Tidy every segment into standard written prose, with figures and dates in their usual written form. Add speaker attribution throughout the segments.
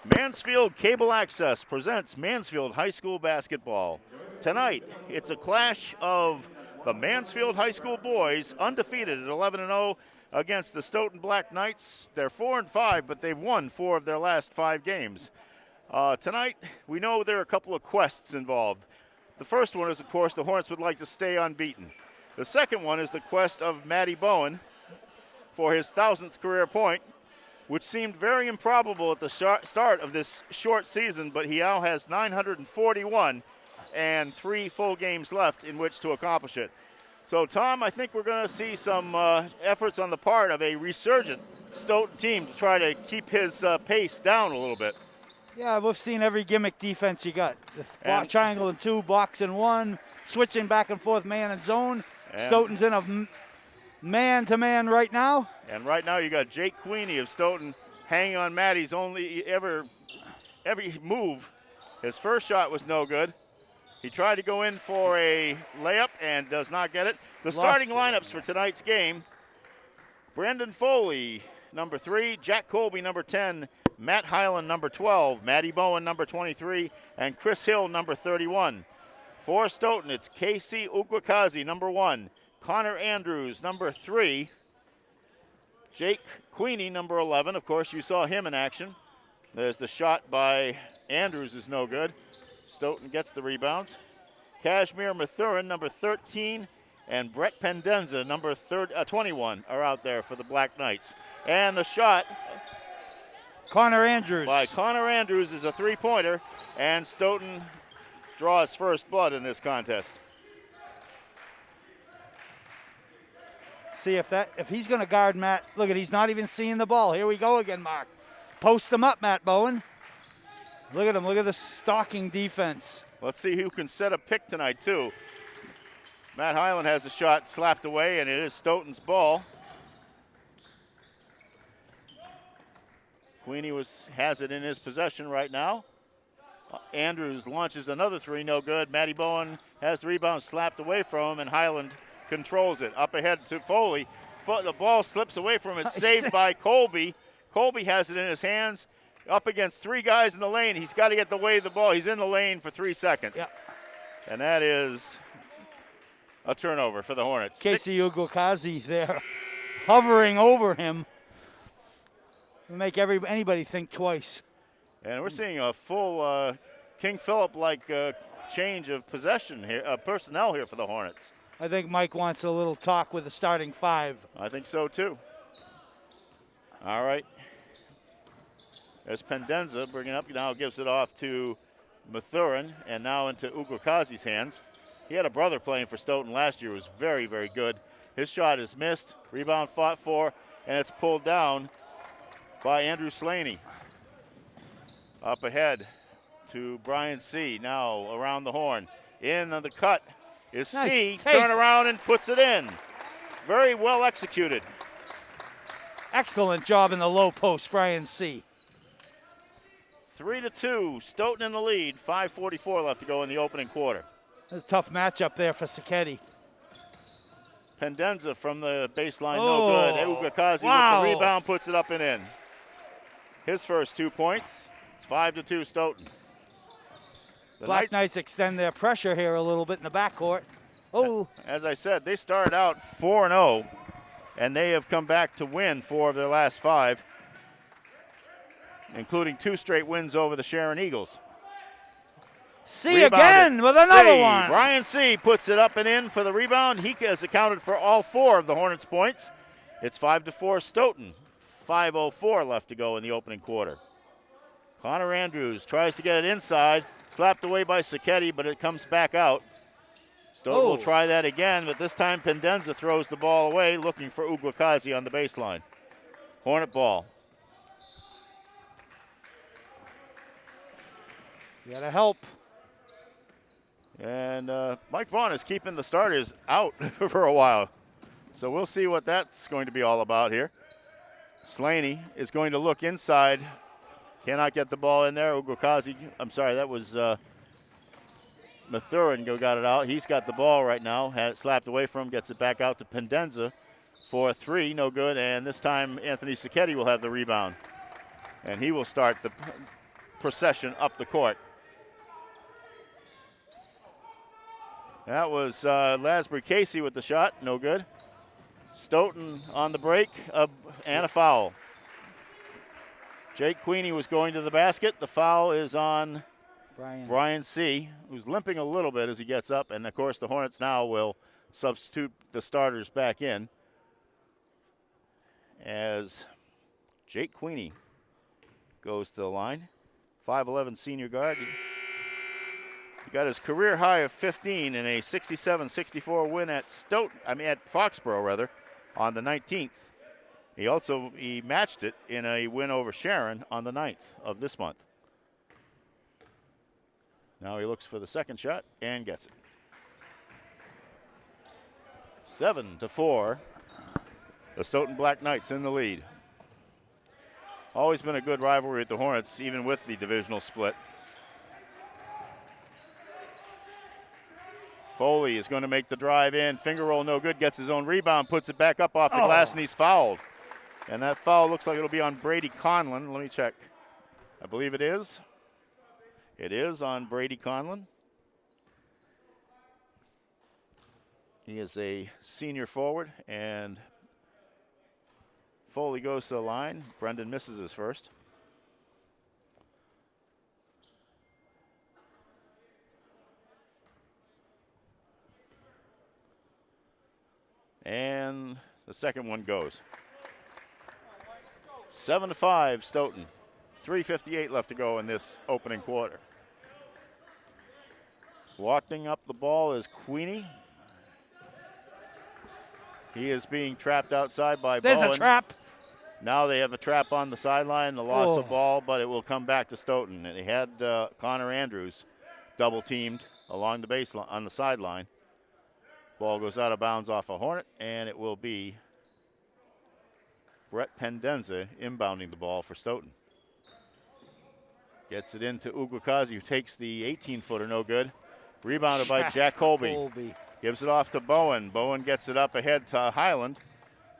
Speaker 1: Mansfield Cable Access presents Mansfield High School basketball. Tonight, it's a clash of the Mansfield High School boys, undefeated at 11-0, against the Stoughton Black Knights. They're 4-5, but they've won 4 of their last 5 games. Tonight, we know there are a couple of quests involved. The first one is, of course, the Hornets would like to stay unbeaten. The second one is the quest of Matty Bowen for his 1,000th career point, which seemed very improbable at the start of this short season, but he now has 941 and 3 full games left in which to accomplish it. So, Tom, I think we're going to see some efforts on the part of a resurgent Stoughton team to try to keep his pace down a little bit.
Speaker 2: Yeah, we've seen every gimmick defense you got. The triangle and 2, box and 1, switching back and forth man and zone. Stoughton's in a man-to-man right now.
Speaker 1: And right now you got Jake Queenie of Stoughton hanging on Matty's every move. His first shot was no good. He tried to go in for a layup and does not get it. The starting lineups for tonight's game: Brandon Foley, number 3, Jack Colby, number 10, Matt Hyland, number 12, Matty Bowen, number 23, and Chris Hill, number 31. For Stoughton, it's Casey Ukwakazi, number 1, Connor Andrews, number 3, Jake Queenie, number 11. Of course, you saw him in action. There's the shot by Andrews is no good. Stoughton gets the rebounds. Kashmir Mathurin, number 13, and Brett Pendenza, number 21, are out there for the Black Knights. And the shot
Speaker 2: Connor Andrews
Speaker 1: by Connor Andrews is a 3-pointer, and Stoughton draws first blood in this contest.
Speaker 2: See if he's going to guard Matt. Look at, he's not even seeing the ball. Here we go again, Mark. Post him up, Matt Bowen. Look at him. Look at the stalking defense.
Speaker 1: Let's see who can set a pick tonight, too. Matt Hyland has a shot slapped away, and it is Stoughton's ball. Queenie has it in his possession right now. Andrews launches another 3, no good. Matty Bowen has the rebound slapped away from him, and Hyland controls it. Up ahead to Foley. The ball slips away from him. It's saved by Colby. Colby has it in his hands. Up against 3 guys in the lane. He's got to get the way of the ball. He's in the lane for 3 seconds.
Speaker 2: Yep.
Speaker 1: And that is a turnover for the Hornets.
Speaker 2: Casey Ugokazi there hovering over him. Make anybody think twice.
Speaker 1: And we're seeing a full King Philip-like change of possession here, personnel here for the Hornets.
Speaker 2: I think Mike wants a little talk with the starting 5.
Speaker 1: I think so, too. All right. There's Pendenza bringing up, now gives it off to Mathurin, and now into Ugokazi's hands. He had a brother playing for Stoughton last year who was very, very good. His shot is missed, rebound fought for, and it's pulled down by Andrew Slaney. Up ahead to Brian C. Now around the horn. In on the cut is C. Turn around and puts it in. Very well executed.
Speaker 2: Excellent job in the low post, Brian C.
Speaker 1: 3-2, Stoughton in the lead. 5:44 left to go in the opening quarter.
Speaker 2: That's a tough matchup there for Sacchetti.
Speaker 1: Pendenza from the baseline, no good. Ugokazi with the rebound, puts it up and in. His first 2 points. It's 5-2 Stoughton. The
Speaker 2: Black Knights extend their pressure here a little bit in the backcourt.
Speaker 1: As I said, they started out 4-0, and they have come back to win 4 of their last 5, including 2 straight wins over the Sharon Eagles.
Speaker 2: C again with another one.
Speaker 1: Brian C. puts it up and in for the rebound. He has accounted for all 4 of the Hornets' points. It's 5-4 Stoughton. 5:04 left to go in the opening quarter. Connor Andrews tries to get it inside. Slapped away by Sacchetti, but it comes back out. Stoughton will try that again, but this time Pendenza throws the ball away, looking for Ugokazi on the baseline. Hornet ball.
Speaker 2: You gotta help.
Speaker 1: And Mike Vaughn is keeping the starters out for a while. So we'll see what that's going to be all about here. Slaney is going to look inside. Cannot get the ball in there. Ugokazi, I'm sorry, that was Mathurin got it out. He's got the ball right now. Had it slapped away from him, gets it back out to Pendenza for a 3, no good. And this time Anthony Sacchetti will have the rebound. And he will start procession up the court. That was Lasbury Casey with the shot, no good. Stoughton on the break, and a foul. Jake Queenie was going to the basket. The foul is on Brian C., who's limping a little bit as he gets up. And, of course, the Hornets now will substitute the starters back in as Jake Queenie goes to the line. 5'11" senior guard. He got his career high of 15 in a 67-64 win at Foxborough on the 19th. He matched it in a win over Sharon on the 9th of this month. Now he looks for the second shot and gets it. 7-4. The Stoughton Black Knights in the lead. Always been a good rivalry with the Hornets, even with the divisional split. Foley is going to make the drive in. Finger roll no good. Gets his own rebound. Puts it back up off the glass, and he's fouled. And that foul looks like it'll be on Brady Conlon. Let me check. I believe it is. It is on Brady Conlon. He is a senior forward, and Foley goes to the line. Brendan misses his first. And the second one goes. 7-5 Stoughton. 3:58 left to go in this opening quarter. Walking up the ball is Queenie. He is being trapped outside by Bowen.
Speaker 2: There's a trap.
Speaker 1: Now they have a trap on the sideline, the loss of ball, but it will come back to Stoughton. And he had Connor Andrews double teamed along the baseline on the sideline. Ball goes out of bounds off a Hornet, and it will be Brett Pendenza inbounding the ball for Stoughton. Gets it into Ugukazi, who takes the 18-footer, no good. Rebounded by Jack Colby. Gives it off to Bowen. Bowen gets it up ahead to Highland.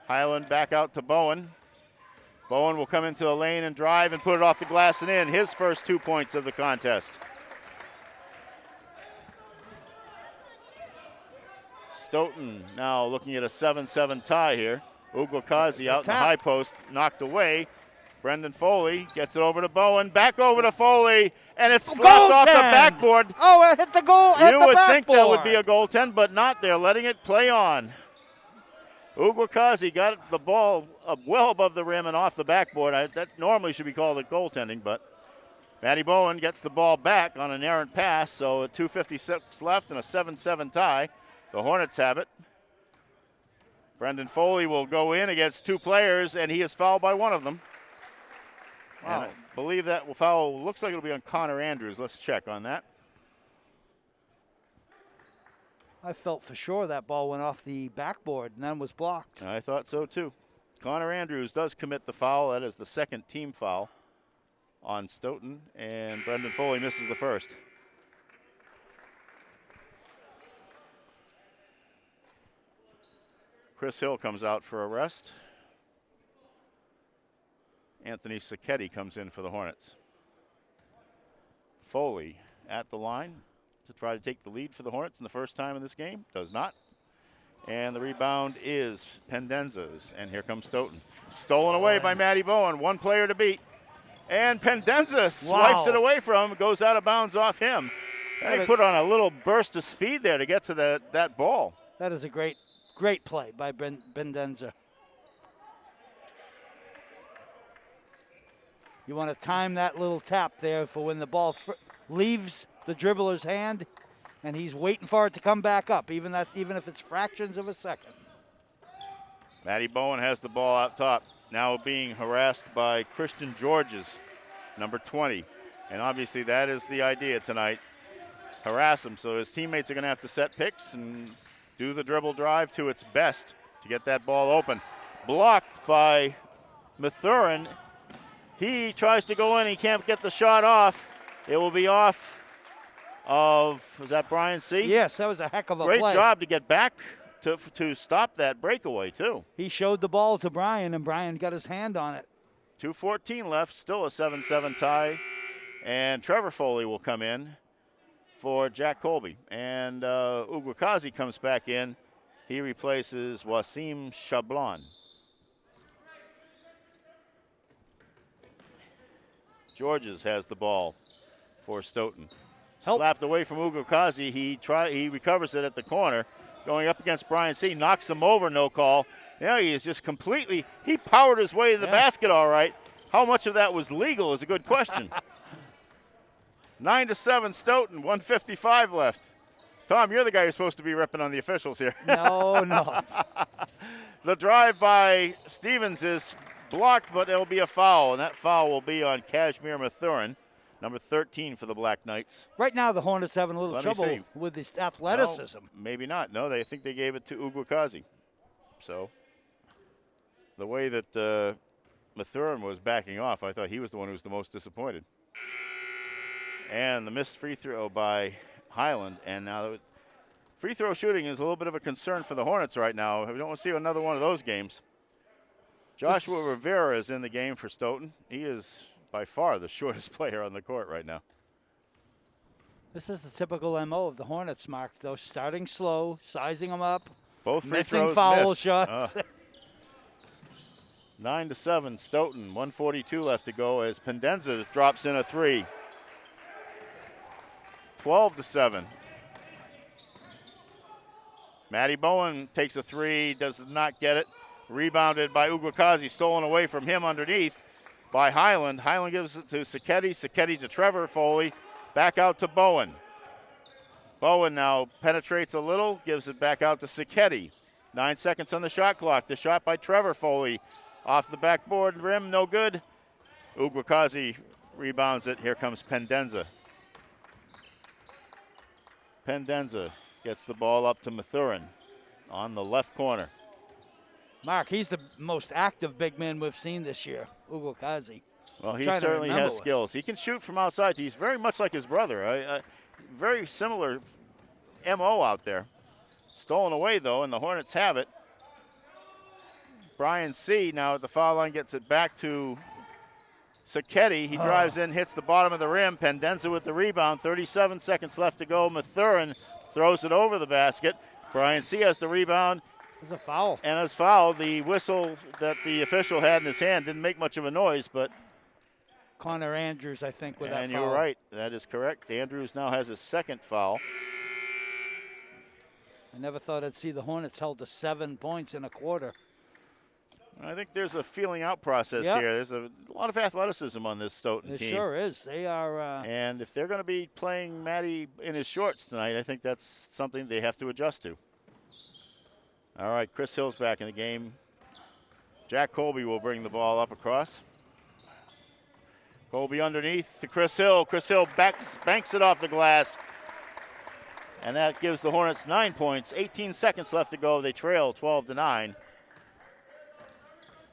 Speaker 1: Highland back out to Bowen. Bowen will come into the lane and drive and put it off the glass and in. His first 2 points of the contest. Stoughton now looking at a 7-7 tie here. Ugukazi out in the high post, knocked away. Brendan Foley gets it over to Bowen, back over to Foley, and it's slapped off the backboard.
Speaker 2: Oh, it hit the goal.
Speaker 1: You would think that would be a goaltend, but not. They're letting it play on. Ugukazi got the ball well above the rim and off the backboard. That normally should be called a goaltending, but Matty Bowen gets the ball back on an errant pass, so 2:56 left and a 7-7 tie. The Hornets have it. Brendan Foley will go in against two players, and he is fouled by one of them. Wow. And I believe that foul looks like it'll be on Connor Andrews. Let's check on that.
Speaker 2: I felt for sure that ball went off the backboard and then was blocked.
Speaker 1: I thought so too. Connor Andrews does commit the foul. That is the second team foul on Stoughton, and Brendan Foley misses the first. Chris Hill comes out for a rest. Anthony Sacchetti comes in for the Hornets. Foley at the line to try to take the lead for the Hornets in the first time in this game. Does not. And the rebound is Pendenza's. And here comes Stoughton. Stolen away by Matty Bowen. One player to beat. And Pendenza swipes it away from him. Goes out of bounds off him. And he put on a little burst of speed there to get to that ball.
Speaker 2: That is a great play by Pendenza. You want to time that little tap there for when the ball leaves the dribbler's hand, and he's waiting for it to come back up, even if it's fractions of a second.
Speaker 1: Matty Bowen has the ball out top, now being harassed by Christian Georges, number 20. And obviously that is the idea tonight, harass him. So his teammates are going to have to set picks and do the dribble drive to its best to get that ball open. Blocked by Mathurin. He tries to go in. He can't get the shot off. It will be off of, was that Brian C.?
Speaker 2: Yes, that was a heck of a play.
Speaker 1: Great job to get back to stop that breakaway, too.
Speaker 2: He showed the ball to Brian, and Brian got his hand on it.
Speaker 1: 2:14 left, still a 7-7 tie. And Trevor Foley will come in for Jack Colby. And Uguakazi comes back in. He replaces Wasim Shablon. Georges has the ball for Stoughton. Slapped away from Uguakazi. He recovers it at the corner. Going up against Brian C. Knocks him over, no call. Yeah, he is just completely, he powered his way to the basket all right. How much of that was legal is a good question. 9-7 Stoughton, 1:55 left. Tom, you're the guy who's supposed to be ripping on the officials here.
Speaker 2: No.
Speaker 1: The drive by Stevens is blocked, but it'll be a foul, and that foul will be on Kashmir Mathurin, number 13 for the Black Knights.
Speaker 2: Right now the Hornets having a little trouble with his athleticism.
Speaker 1: No, maybe not. No, they think they gave it to Uguakazi. So the way that Mathurin was backing off, I thought he was the one who was the most disappointed. And the missed free throw by Highland. And now free throw shooting is a little bit of a concern for the Hornets right now. We don't want to see another one of those games. Joshua Rivera is in the game for Stoughton. He is by far the shortest player on the court right now.
Speaker 2: This is the typical MO of the Hornets, Mark, though. Starting slow, sizing them up.
Speaker 1: Both free
Speaker 2: missing
Speaker 1: throws
Speaker 2: foul
Speaker 1: missed.
Speaker 2: shots.
Speaker 1: 9-7 Stoughton, 1:42 left to go as Pendenza drops in a three. 12-7. Matty Bowen takes a three, does not get it. Rebounded by Uguakazi, stolen away from him underneath by Highland. Highland gives it to Sacchetti. Sacchetti to Trevor Foley. Back out to Bowen. Bowen now penetrates a little, gives it back out to Sacchetti. 9 seconds on the shot clock. The shot by Trevor Foley off the backboard rim, no good. Uguakazi rebounds it. Here comes Pendenza. Pendenza gets the ball up to Mathurin on the left corner.
Speaker 2: Mark, he's the most active big man we've seen this year, Uguakazi.
Speaker 1: Well, he certainly has skills. He can shoot from outside. He's very much like his brother. Very similar MO out there. Stolen away, though, and the Hornets have it. Brian C. now at the foul line gets it back to Sacchetti. He drives in, hits the bottom of the rim. Pendenza with the rebound. 37 seconds left to go. Mathurin throws it over the basket. Brian C. has the rebound.
Speaker 2: There's a foul.
Speaker 1: And as foul, the whistle that the official had in his hand didn't make much of a noise, but
Speaker 2: Connor Andrews, I think, with that foul.
Speaker 1: And you're right. That is correct. Andrews now has his second foul.
Speaker 2: I never thought I'd see the Hornets held to 7 points in a quarter.
Speaker 1: I think there's a feeling out process here. There's a lot of athleticism on this Stoughton team.
Speaker 2: It sure is. They are.
Speaker 1: And if they're going to be playing Matty in his shorts tonight, I think that's something they have to adjust to. All right, Chris Hill's back in the game. Jack Colby will bring the ball up across. Colby underneath to Chris Hill. Chris Hill banks it off the glass. And that gives the Hornets 9 points. 18 seconds left to go. They trail 12-9.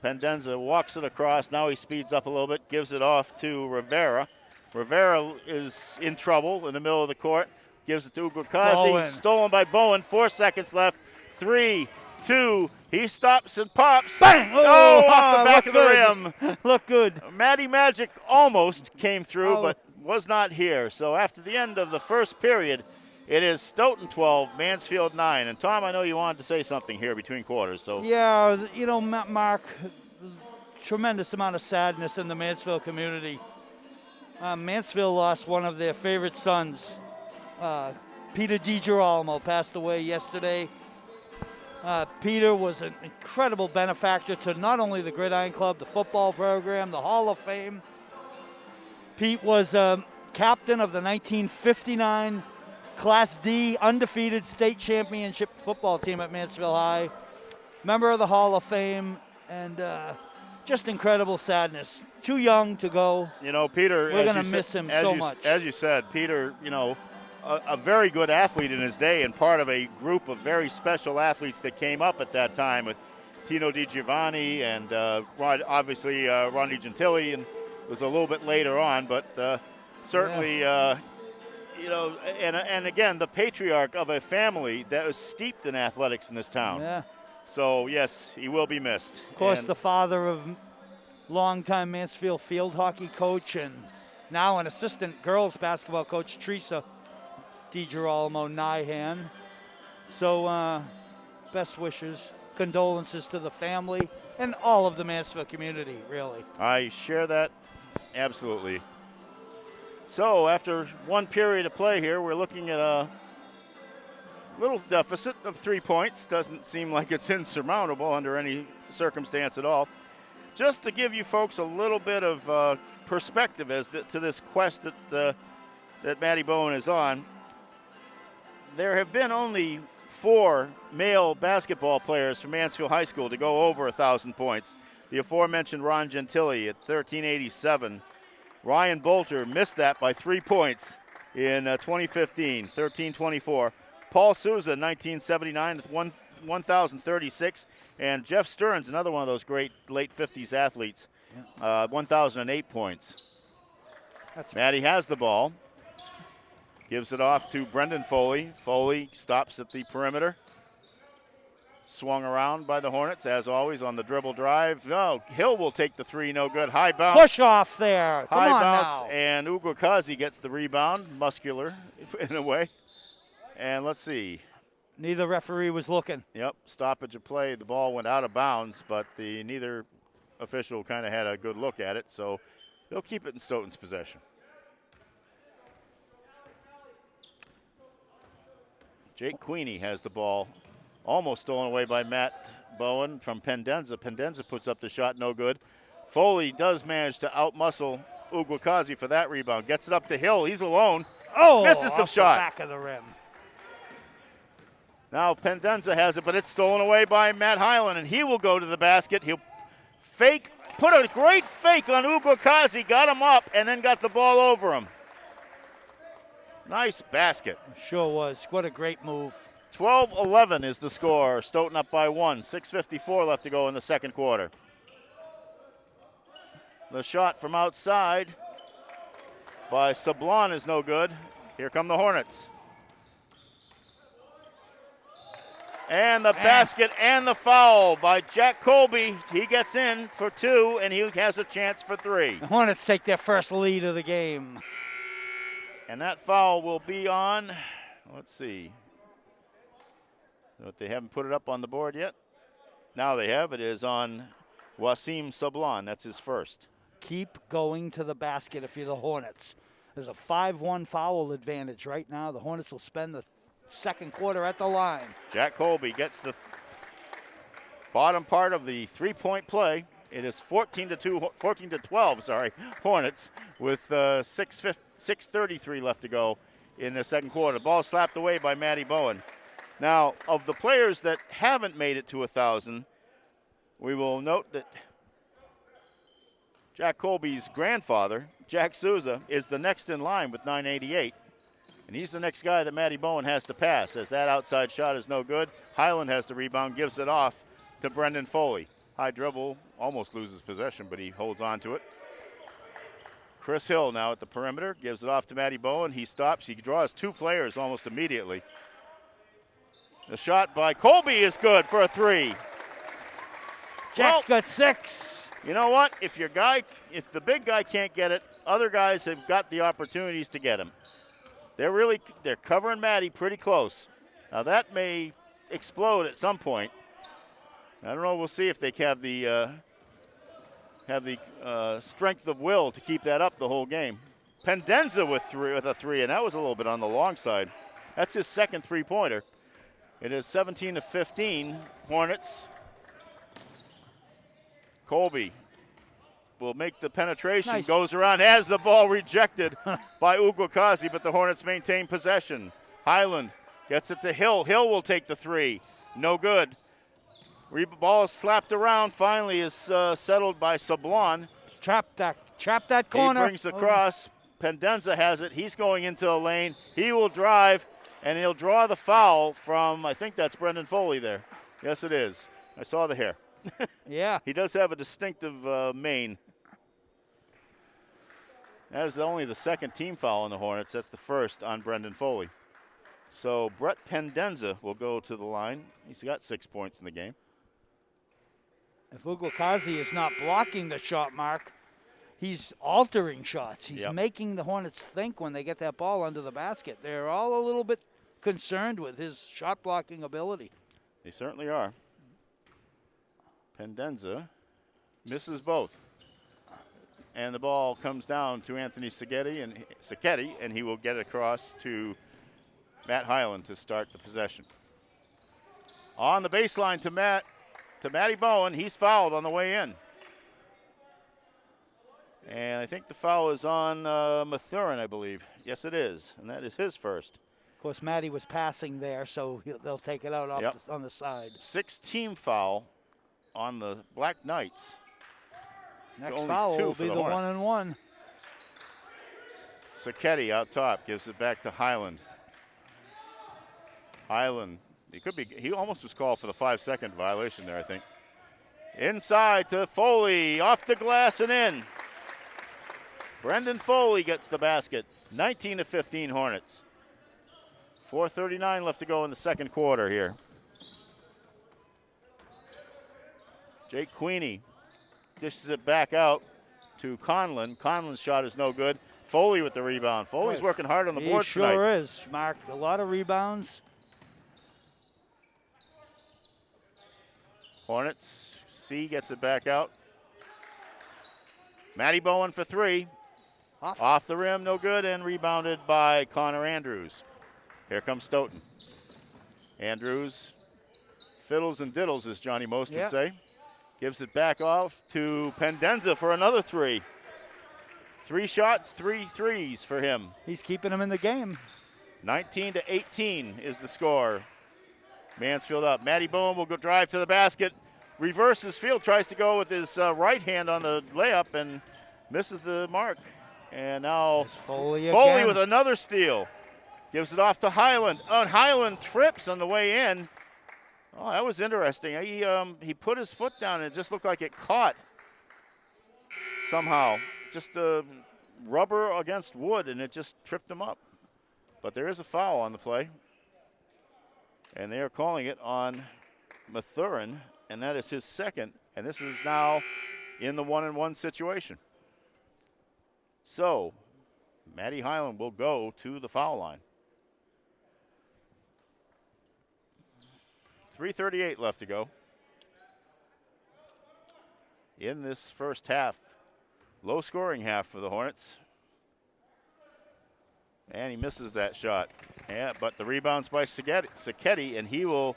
Speaker 1: Pendenza walks it across. Now he speeds up a little bit, gives it off to Rivera. Rivera is in trouble in the middle of the court. Gives it to Uguakazi. Stolen by Bowen. 4 seconds left. 3, 2. He stops and pops.
Speaker 2: Bang!
Speaker 1: Oh, off the back of the rim.
Speaker 2: Look good.
Speaker 1: Matty Magic almost came through, but was not here. So after the end of the first period, it is Stoughton 12, Mansfield 9. And, Tom, I know you wanted to say something here between quarters. So
Speaker 2: yeah, you know, Mark, tremendous amount of sadness in the Mansfield community. Mansfield lost one of their favorite sons. Peter DiGirolamo passed away yesterday. Peter was an incredible benefactor to not only the Gridiron Club, the football program, the Hall of Fame. Pete was captain of the 1959 Class D undefeated state championship football team at Mansfield High. Member of the Hall of Fame, and just incredible sadness. Too young to go.
Speaker 1: You know, Peter,
Speaker 2: we're going to miss him so much.
Speaker 1: As you said, Peter, you know, a very good athlete in his day and part of a group of very special athletes that came up at that time with Tino DiGiovanni and obviously Ronnie Gentili, and was a little bit later on, but certainly, you know, and again, the patriarch of a family that was steeped in athletics in this town.
Speaker 2: Yeah.
Speaker 1: So, yes, he will be missed.
Speaker 2: Of course, the father of longtime Mansfield field hockey coach and now an assistant girls basketball coach, Teresa DiGirolamo Nyhan. So best wishes, condolences to the family and all of the Mansfield community, really.
Speaker 1: I share that absolutely. So after one period of play here, we're looking at a little deficit of 3 points. Doesn't seem like it's insurmountable under any circumstance at all. Just to give you folks a little bit of perspective as to this quest that Maddie Bowen is on, there have been only 4 male basketball players from Mansfield High School to go over 1,000 points. The aforementioned Ron Gentili at 1387. Ryan Bolter missed that by 3 points in 2015, 1324. Paul Souza, 1979, with 1,036. And Jeff Stearns, another one of those great late 50s athletes, 1,008 points. Maddie has the ball. Gives it off to Brendan Foley. Foley stops at the perimeter. Swung around by the Hornets, as always, on the dribble drive. No, Hill will take the 3, no good. High bounce.
Speaker 2: Push off there. Come
Speaker 1: High
Speaker 2: on
Speaker 1: bounce,
Speaker 2: now.
Speaker 1: and Ugukazi gets the rebound, muscular in a way. And let's see.
Speaker 2: Neither referee was looking.
Speaker 1: Yep, stoppage of play. The ball went out of bounds, but neither official kind of had a good look at it, so they'll keep it in Stoughton's possession. Jake Queenie has the ball. Almost stolen away by Matt Bowen from Pendenza. Pendenza puts up the shot, no good. Foley does manage to outmuscle Uguakazi for that rebound. Gets it up to Hill. He's alone.
Speaker 2: Oh,
Speaker 1: misses the shot.
Speaker 2: The back of the rim.
Speaker 1: Now Pendenza has it, but it's stolen away by Matt Hyland, and he will go to the basket. He'll put a great fake on Uguakazi, got him up, and then got the ball over him. Nice basket.
Speaker 2: Sure was. What a great move.
Speaker 1: 12-11 is the score. Stoughton up by 1. 6:54 left to go in the second quarter. The shot from outside by Sablon is no good. Here come the Hornets. And the basket and the foul by Jack Colby. He gets in for 2, and he has a chance for 3.
Speaker 2: The Hornets take their first lead of the game.
Speaker 1: And that foul will be on, let's see. But they haven't put it up on the board yet. Now they have. It is on Wasim Sablon. That's his first.
Speaker 2: Keep going to the basket if you're the Hornets. There's a 5-1 foul advantage right now. The Hornets will spend the second quarter at the line.
Speaker 1: Jack Colby gets the bottom part of the three-point play. It is 14-12, Hornets with 6:33 left to go in the second quarter. The ball slapped away by Maddie Bowen. Now, of the players that haven't made it to 1,000, we will note that Jack Colby's grandfather, Jack Souza, is the next in line with 988. And he's the next guy that Maddie Bowen has to pass, as that outside shot is no good. Highland has the rebound, gives it off to Brendan Foley. High dribble, almost loses possession, but he holds on to it. Chris Hill now at the perimeter, gives it off to Maddie Bowen. He stops, he draws 2 players almost immediately. The shot by Colby is good for a 3.
Speaker 2: Jack's got 6.
Speaker 1: You know what? If the big guy can't get it, other guys have got the opportunities to get him. They're covering Maddie pretty close. Now that may explode at some point. I don't know. We'll see if they have the strength of will to keep that up the whole game. Pendenza with a 3, and that was a little bit on the long side. That's his second 3-pointer. It is 17-15 Hornets. Colby will make the penetration,
Speaker 2: nice.
Speaker 1: Goes around, has the ball rejected by Uguakazi, but the Hornets maintain possession. Highland gets it to Hill. Hill will take the 3. No good. Ball is slapped around, finally is settled by Sablon.
Speaker 2: Trap that corner.
Speaker 1: He brings across. Pendenza has it. He's going into the lane. He will drive, and he'll draw the foul from, I think that's Brendan Foley there. Yes, it is. I saw the hair.
Speaker 2: Yeah.
Speaker 1: He does have a distinctive mane. That is only the second team foul on the Hornets. That's the first on Brendan Foley. So Brett Pendenza will go to the line. He's got 6 points in the game.
Speaker 2: If Uguakazi is not blocking the shot mark, he's altering shots. He's
Speaker 1: Yep.
Speaker 2: making the Hornets think when they get that ball under the basket. They're all a little bit concerned with his shot blocking ability.
Speaker 1: They certainly are. Pendenza misses both. And the ball comes down to Anthony Sacchetti, and he will get across to Matt Hyland to start the possession. On the baseline to Matty Bowen. He's fouled on the way in. And I think the foul is on Mathurin, I believe. Yes, it is, and that is his first.
Speaker 2: Of course, Matty was passing there, so they'll take it out on the side.
Speaker 1: 6-team foul on the Black Knights.
Speaker 2: Next foul will be the 1-and-1.
Speaker 1: Sacchetti out top gives it back to Hyland. Hyland, he almost was called for the 5-second violation there, I think. Inside to Foley, off the glass and in. Brendan Foley gets the basket. 19-15 Hornets. 4:39 left to go in the second quarter here. Jake Queenie dishes it back out to Conlon. Conlon's shot is no good. Foley with the rebound. Foley's working hard on the board tonight.
Speaker 2: He sure is, Mark. A lot of rebounds.
Speaker 1: Hornets, C gets it back out. Matty Bowen for three. Off the rim, no good, and rebounded by Connor Andrews. Here comes Stoughton. Andrews fiddles and diddles, as Johnny Most would say. Gives it back off to Pendenza for another three. 3 shots, 3 threes for him.
Speaker 2: He's keeping him in the game.
Speaker 1: 19-18 is the score. Mansfield up. Matty Bowen will go drive to the basket. Reverses field, tries to go with his right hand on the layup and misses the mark. And now
Speaker 2: Foley
Speaker 1: with another steal. Gives it off to Hyland. Oh, and Hyland trips on the way in. Oh, that was interesting. He put his foot down and it just looked like it caught somehow. Just rubber against wood, and it just tripped him up. But there is a foul on the play. And they are calling it on Mathurin, and that is his second. And this is now in the 1-and-1 situation. So, Matty Hyland will go to the foul line. 3:38 left to go in this first half. Low scoring half for the Hornets. And he misses that shot. Yeah, but the rebound's by Sacchetti, and he will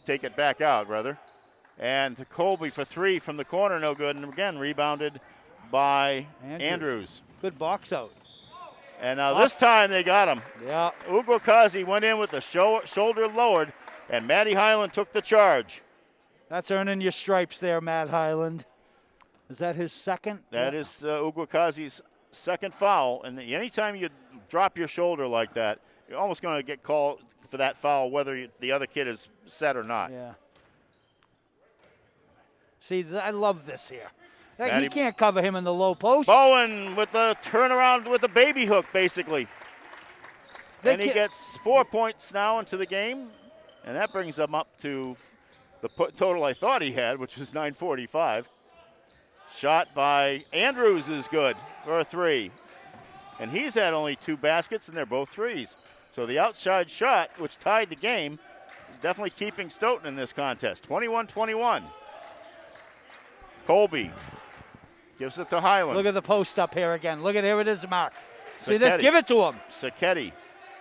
Speaker 1: take it back out, rather. And to Colby for three from the corner, no good. And again, rebounded by Andrews.
Speaker 2: Good box out.
Speaker 1: And now this time they got him.
Speaker 2: Yeah.
Speaker 1: Ugo Kazi went in with the shoulder lowered, and Matty Hyland took the charge.
Speaker 2: That's earning your stripes there, Matt Hyland. Is that his second?
Speaker 1: That is Ugo Kazi's second foul. And anytime you drop your shoulder like that, you're almost going to get called for that foul, whether the other kid is set or not.
Speaker 2: Yeah. See, I love this here. He can't cover him in the low post.
Speaker 1: Bowen with the turnaround with the baby hook, basically. And he gets 4 points now into the game, and that brings him up to the total I thought he had, which was 945. Shot by Andrews is good for a three. And he's had only 2 baskets, and they're both threes. So the outside shot, which tied the game, is definitely keeping Stoughton in this contest. 21-21. Colby gives it to Hyland.
Speaker 2: Look at the post up here again. Look at here it is, Mark. See this? Give it to him.
Speaker 1: Sacchetti.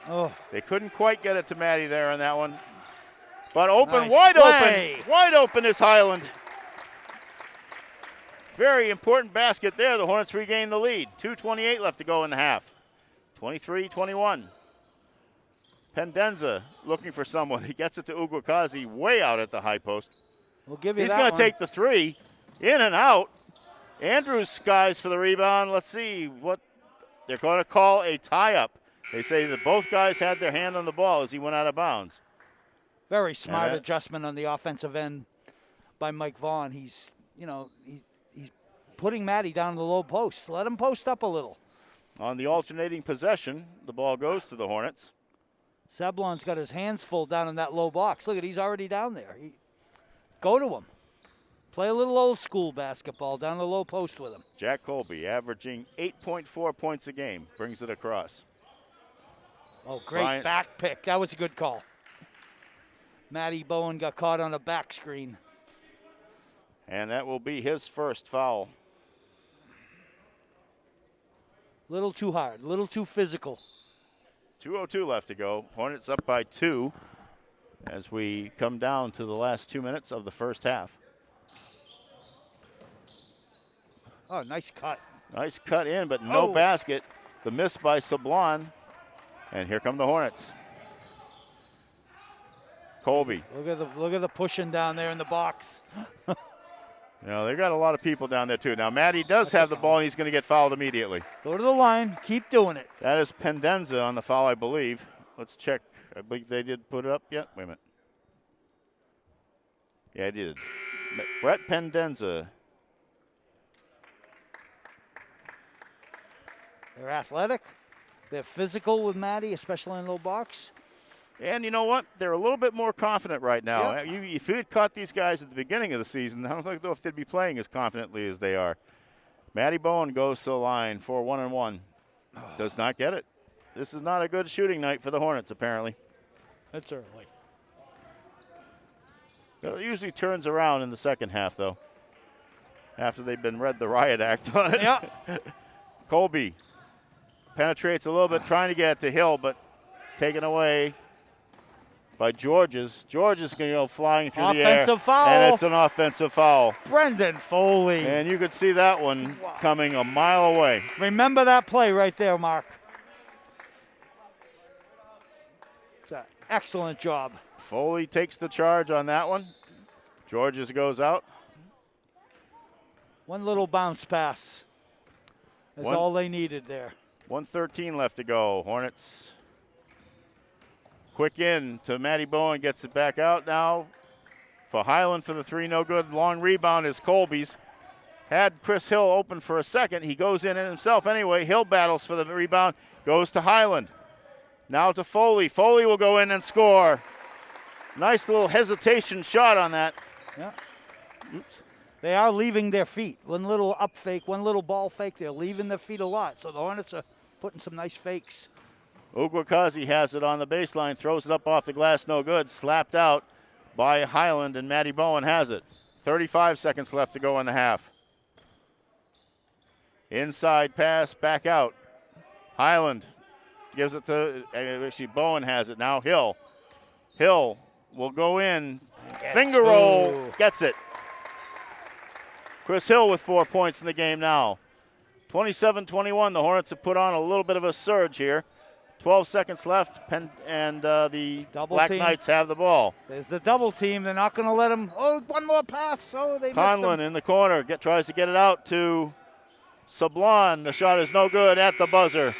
Speaker 2: Oh.
Speaker 1: They couldn't quite get it to Matty there on that one. But open,
Speaker 2: nice
Speaker 1: wide
Speaker 2: play.
Speaker 1: open. Wide open is Hyland. Very important basket there. The Hornets regain the lead. 2:28 left to go in the half. 23-21. Pendenza looking for someone. He gets it to Ugo Kazi way out at the high post.
Speaker 2: We'll give you
Speaker 1: He's
Speaker 2: that
Speaker 1: going to
Speaker 2: one.
Speaker 1: take the three. In and out. Andrews skies for the rebound. Let's see what they're going to call a tie-up. They say that both guys had their hand on the ball as he went out of bounds.
Speaker 2: Very smart adjustment on the offensive end by Mike Vaughn. He's putting Matty down in the low post. Let him post up a little.
Speaker 1: On the alternating possession, the ball goes to the Hornets.
Speaker 2: Sablon's got his hands full down in that low box. Look at, he's already down there. Go to him. Play a little old school basketball down the low post with him.
Speaker 1: Jack Colby averaging 8.4 points a game. Brings it across.
Speaker 2: Oh, great back pick. That was a good call. Matty Bowen got caught on a back screen.
Speaker 1: And that will be his first foul.
Speaker 2: Little too hard, little too physical.
Speaker 1: 2:02 left to go. Hornets up by 2 as we come down to the last 2 minutes of the first half.
Speaker 2: Oh, nice cut.
Speaker 1: Nice cut in, but no basket. The miss by Sablon. And here come the Hornets. Colby.
Speaker 2: Look at the pushing down there in the box.
Speaker 1: You know, they got a lot of people down there, too. Now, Matty does have the ball, and he's going to get fouled immediately.
Speaker 2: Go to the line. Keep doing it.
Speaker 1: That is Pendenza on the foul, I believe. Let's check. I believe they did put it up yet. Wait a minute. Yeah, I did. Brett Pendenza.
Speaker 2: They're athletic. They're physical with Matty, especially in the low box.
Speaker 1: And you know what? They're a little bit more confident right now.
Speaker 2: Yep.
Speaker 1: If you had caught these guys at the beginning of the season, I don't know if they'd be playing as confidently as they are. Matty Bowen goes to the line for 1-1. Does not get it. This is not a good shooting night for the Hornets, apparently.
Speaker 2: That's early.
Speaker 1: It usually turns around in the second half, though, after they've been read the riot act on it.
Speaker 2: Yeah.
Speaker 1: Colby penetrates a little bit, trying to get it to Hill, but taken away by Georges. Georges going to go flying through the air.
Speaker 2: Offensive foul.
Speaker 1: And it's an offensive foul.
Speaker 2: Brendan Foley.
Speaker 1: And you could see that one coming a mile away.
Speaker 2: Remember that play right there, Mark. It's an excellent job.
Speaker 1: Foley takes the charge on that one. Georges goes out.
Speaker 2: One little bounce pass is all they needed there.
Speaker 1: 1:13 left to go. Hornets quick in to Matty Bowen, gets it back out now for Highland for the three, no good. Long rebound is Colby's. Had Chris Hill open for a second. He goes in himself anyway. Hill battles for the rebound, goes to Highland. Now to Foley. Foley will go in and score. Nice little hesitation shot on that.
Speaker 2: Yeah. Oops. They are leaving their feet. One little up fake, one little ball fake. They're leaving their feet a lot. So the Hornets are putting some nice fakes.
Speaker 1: Uguakazi has it on the baseline, throws it up off the glass, no good. Slapped out by Highland, and Matty Bowen has it. 35 seconds left to go in the half. Inside pass, back out. Highland gives it to, actually Bowen has it now. Hill. Hill will go in. Finger roll, gets it. Chris Hill with 4 points in the game now. 27-21, the Hornets have put on a little bit of a surge here. 12 seconds left, and the Black Knights have the ball.
Speaker 2: There's the double team. They're not going to let them. Oh, one more pass. Oh, they missed
Speaker 1: Conlon in the corner tries to get it out to Sablon. The shot is no good at the buzzer.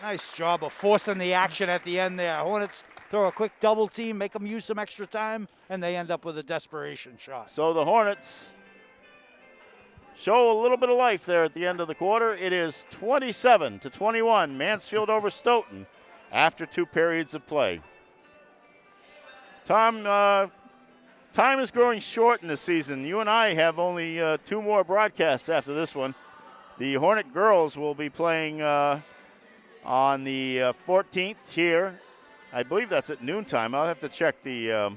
Speaker 2: Nice job of forcing the action at the end there. Hornets throw a quick double team, make them use some extra time, and they end up with a desperation shot.
Speaker 1: So the Hornets show a little bit of life there at the end of the quarter. It is 27-21, Mansfield over Stoughton after 2 periods of play. Tom, time is growing short in this season. You and I have only 2 more broadcasts after this one. The Hornet girls will be playing on the 14th here. I believe that's at noontime. I'll have to check the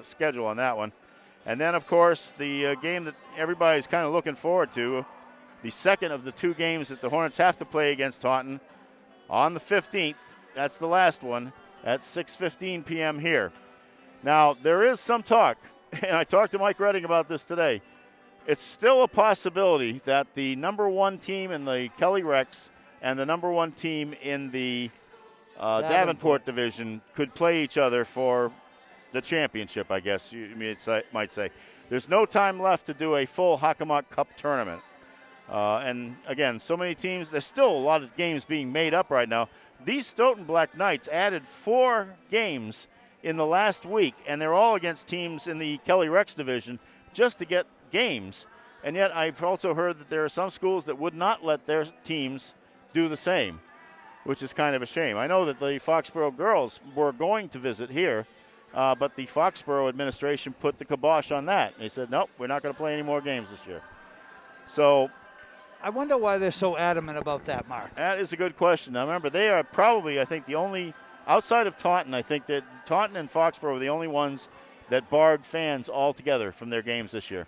Speaker 1: schedule on that one. And then, of course, the game that everybody's kind of looking forward to, the second of the 2 games that the Hornets have to play against Taunton on the 15th. That's the last one at 6:15 p.m. here. Now, there is some talk, and I talked to Mike Redding about this today. It's still a possibility that the number 1 team in the Kelly Rex and the number 1 team in the Davenport division could play each other for the championship, I guess you might say. There's no time left to do a full Hockomock Cup tournament. And, again, so many teams. There's still a lot of games being made up right now. These Stoughton Black Knights added 4 games in the last week, and they're all against teams in the Kelly Rex division just to get games. And yet I've also heard that there are some schools that would not let their teams do the same, which is kind of a shame. I know that the Foxborough girls were going to visit here, but the Foxborough administration put the kibosh on that. They said, nope, we're not going to play any more games this year. So
Speaker 2: I wonder why they're so adamant about that, Mark.
Speaker 1: that is a good question. Now, remember, they are probably, I think, the only, outside of Taunton, I think that Taunton and Foxborough were the only ones that barred fans altogether from their games this year.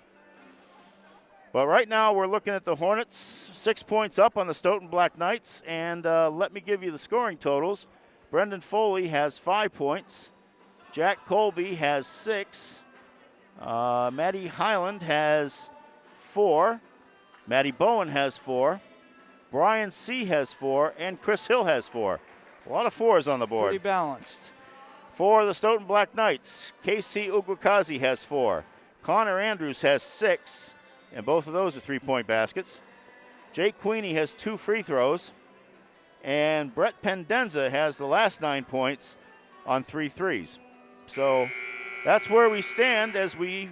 Speaker 1: But right now we're looking at the Hornets, 6 points up on the Stoughton Black Knights. And let me give you the scoring totals. Brendan Foley has 5 points. Jack Colby has 6. Matty Highland has 4. Matty Bowen has 4. Brian C. has 4. And Chris Hill has 4. A lot of 4s on the board.
Speaker 2: Pretty balanced.
Speaker 1: For the Stoughton Black Knights, KC Ugukazi has 4. Connor Andrews has 6. And both of those are 3-point baskets. Jake Queenie has 2 free throws. And Brett Pendenza has the last 9 points on 3 threes. So that's where we stand as we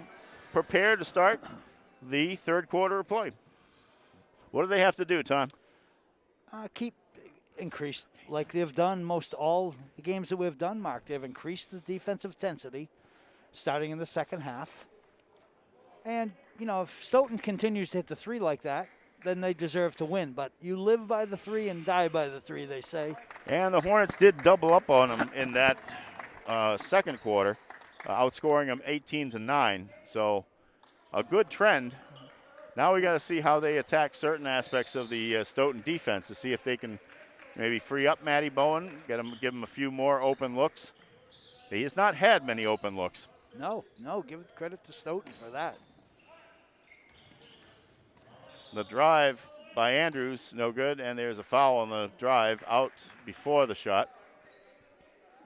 Speaker 1: prepare to start the third quarter of play. What do they have to do, Tom?
Speaker 2: Keep increased like they've done most all the games that we've done, Mark. They've increased the defensive intensity starting in the second half. And, you know, if Stoughton continues to hit the 3 like that, then they deserve to win. But you live by the 3 and die by the 3, they say.
Speaker 1: And the Hornets did double up on them in that second quarter, outscoring them 18-9. So a good trend. Now we got to see how they attack certain aspects of the Stoughton defense to see if they can maybe free up Matty Bowen, give him a few more open looks. He has not had many open looks.
Speaker 2: No, give credit to Stoughton for that.
Speaker 1: The drive by Andrews, no good, and there's a foul on the drive out before the shot.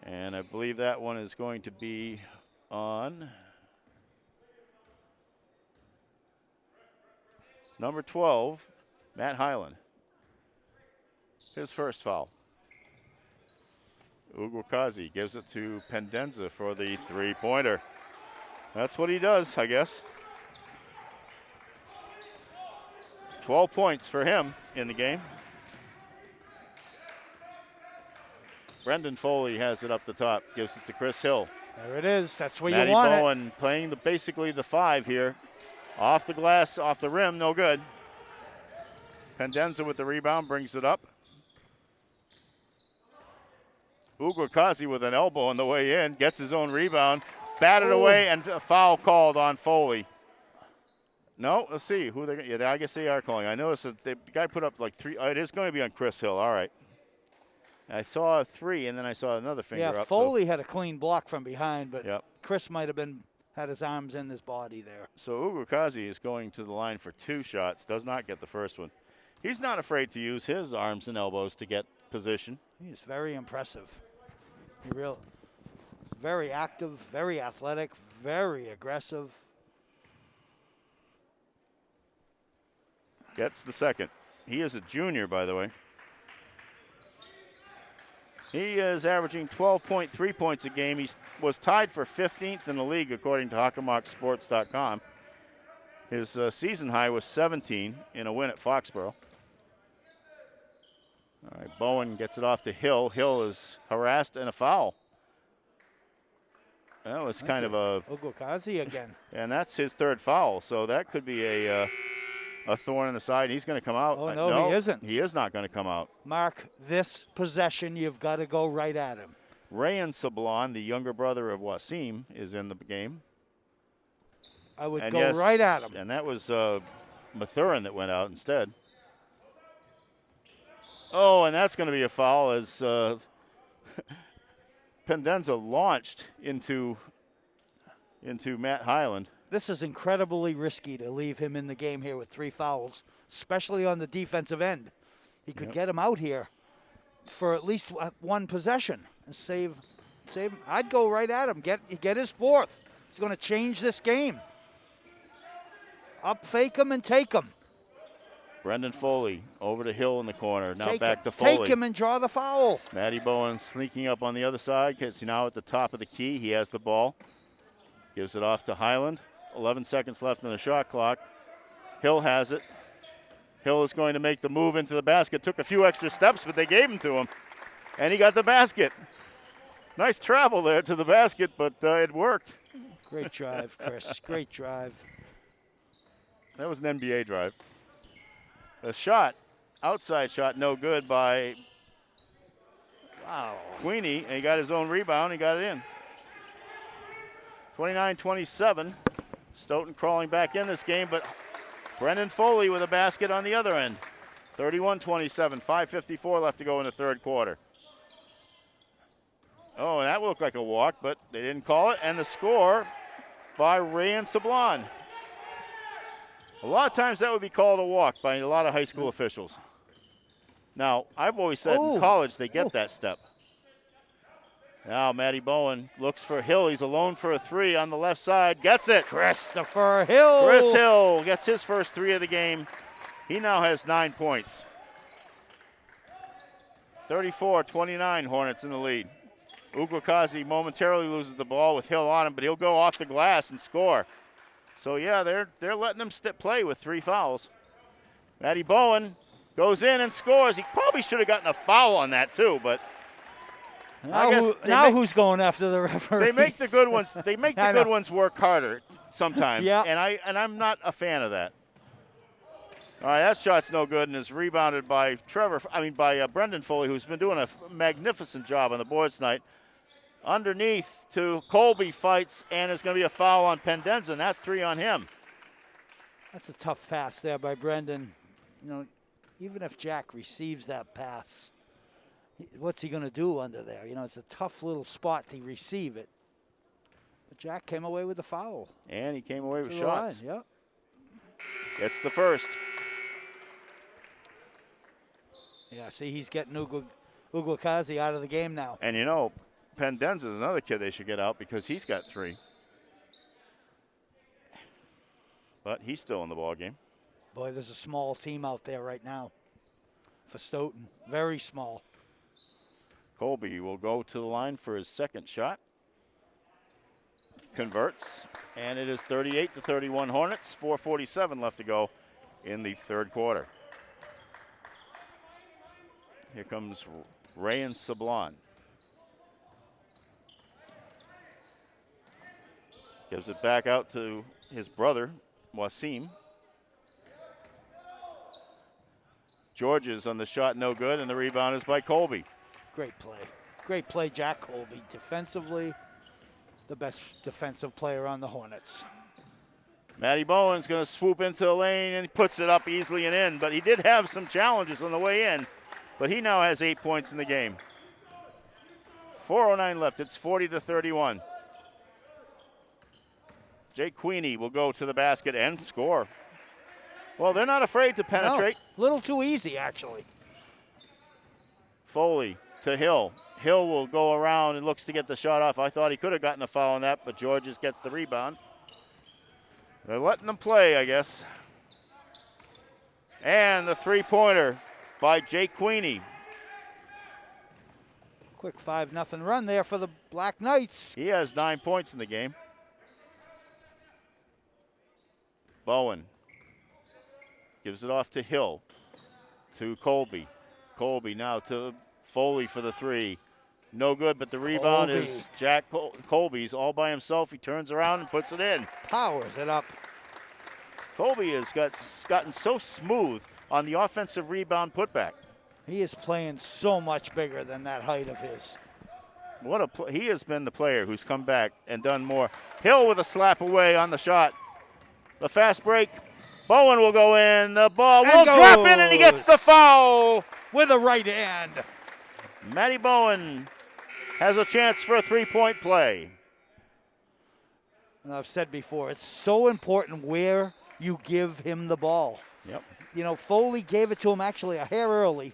Speaker 1: And I believe that one is going to be on number 12, Matt Hyland. His first foul. Ugukazi gives it to Pendenza for the 3-pointer. That's what he does, I guess. 12 points for him in the game. Brendan Foley has it up the top, gives it to Chris Hill.
Speaker 2: There it is. That's where
Speaker 1: Matty
Speaker 2: you want
Speaker 1: Bowen playing basically the 5 here. Off the glass, off the rim, no good. Pendenza with the rebound brings it up. Ugukazi with an elbow on the way in, gets his own rebound, batted away, and a foul called on Foley. No, let's see who they. Yeah, I guess they are calling. I noticed that the guy put up like 3. It is going to be on Chris Hill. All right. I saw a 3, and then I saw another finger up.
Speaker 2: Yeah, Foley had a clean block from behind, but
Speaker 1: yep.
Speaker 2: Chris might have had his arms in his body there.
Speaker 1: So Ugukazi is going to the line for 2 shots. Does not get the first one. He's not afraid to use his arms and elbows to get position.
Speaker 2: He's very impressive. Very active, very athletic, very aggressive.
Speaker 1: Gets the second. He is a junior, by the way. He is averaging 12.3 points a game. He was tied for 15th in the league, according to HockerMockSports.com. His season high was 17 in a win at Foxborough. All right, Bowen gets it off to Hill. Hill is harassed and a foul. That was kind of a...
Speaker 2: Ugukazi again.
Speaker 1: And that's his 3rd foul, so that could be a thorn in the side. He's going to come out.
Speaker 2: Oh, no, he isn't.
Speaker 1: He is not going to come out.
Speaker 2: Mark, this possession, you've got to go right at him.
Speaker 1: Rayan Sablon, the younger brother of Wasim, is in the game.
Speaker 2: I would go right at him.
Speaker 1: And that was Mathurin that went out instead. Oh, and that's going to be a foul as Pendenza launched into Matt Hyland.
Speaker 2: This is incredibly risky to leave him in the game here with 3 fouls, especially on the defensive end. He could get him out here for at least 1 possession and save him. I'd go right at him. Get his 4th. He's going to change this game. Up fake him and take him.
Speaker 1: Brendan Foley over to Hill in the corner. Now back to Foley.
Speaker 2: Take him and draw the foul.
Speaker 1: Matty Bowen sneaking up on the other side. Gets now at the top of the key. He has the ball. Gives it off to Hyland. 11 seconds left on the shot clock. Hill has it. Hill is going to make the move into the basket. Took a few extra steps, but they gave him to him. And he got the basket. Nice travel there to the basket, but it worked.
Speaker 2: Great drive, Chris. Great drive.
Speaker 1: That was an NBA drive. A shot, outside shot, no good by Queenie, and he got his own rebound. He got it in. 29-27. Stoughton crawling back in this game, but Brendan Foley with a basket on the other end. 31-27, 5:54 left to go in the third quarter. Oh, and that looked like a walk, but they didn't call it. And the score by Rayan Sablon. A lot of times that would be called a walk by a lot of high school officials. Now, I've always said in college they get that step. Now Matty Bowen looks for Hill. He's alone for a three on the left side. Gets it.
Speaker 2: Christopher Hill.
Speaker 1: Chris Hill gets his first three of the game. He now has 9 points. 34-29, Hornets in the lead. Uglakazi momentarily loses the ball with Hill on him, but he'll go off the glass and score. So, yeah, they're letting him play with 3 fouls. Matty Bowen goes in and scores. He probably should have gotten a foul on that, too, but
Speaker 2: who's going after the referee?
Speaker 1: They make the good ones. They make the good ones work harder sometimes.
Speaker 2: Yeah.
Speaker 1: And I'm not a fan of that. All right, that shot's no good and is rebounded by Brendan Foley, who's been doing a magnificent job on the boards tonight. Underneath to Colby, fights, and it's going to be a foul on Pendenza. That's 3 on him.
Speaker 2: That's a tough pass there by Brendan. You know, even if Jack receives that pass, what's he going to do under there? You know, it's a tough little spot to receive it. But Jack came away with the foul.
Speaker 1: And he came away with shots.
Speaker 2: Line. Yep.
Speaker 1: Gets the first.
Speaker 2: Yeah, see, he's getting Uglakazi out of the game now.
Speaker 1: And, you know, Pendenza is another kid they should get out because he's got 3. But he's still in the ball game.
Speaker 2: Boy, there's a small team out there right now for Stoughton. Very small.
Speaker 1: Colby will go to the line for his second shot. Converts, and it is 38-31 Hornets. 4:47 left to go in the third quarter. Here comes Rayan Sablon. Gives it back out to his brother, Wasim. Georges on the shot, no good, and the rebound is by Colby.
Speaker 2: Great play. Great play, Jack Colby. Defensively, the best defensive player on the Hornets.
Speaker 1: Matty Bowen's going to swoop into the lane and he puts it up easily and in, but he did have some challenges on the way in, but he now has 8 points in the game. 4:09 left. It's 40-31. Jake Queenie will go to the basket and score. Well, they're not afraid to penetrate.
Speaker 2: No, a little too easy, actually.
Speaker 1: Foley to Hill. Hill will go around and looks to get the shot off. I thought he could have gotten a foul on that, but Georges gets the rebound. They're letting them play, I guess. And the three-pointer by Jake Queenie.
Speaker 2: Quick 5-0 run there for the Black Knights.
Speaker 1: He has 9 points in the game. Bowen gives it off to Hill, to Colby. Colby now to Foley for the 3. No good, but the rebound is Jack Colby's all by himself. He turns around and puts it in.
Speaker 2: Powers it up.
Speaker 1: Colby has gotten so smooth on the offensive rebound putback.
Speaker 2: He is playing so much bigger than that height of his.
Speaker 1: He has been the player who's come back and done more. Hill with a slap away on the shot. The fast break. Bowen will go in. The ball will drop in, and he gets the foul.
Speaker 2: With a right hand.
Speaker 1: Matty Bowen has a chance for a three-point play.
Speaker 2: And I've said before, it's so important where you give him the ball.
Speaker 1: Yep.
Speaker 2: You know, Foley gave it to him actually a hair early.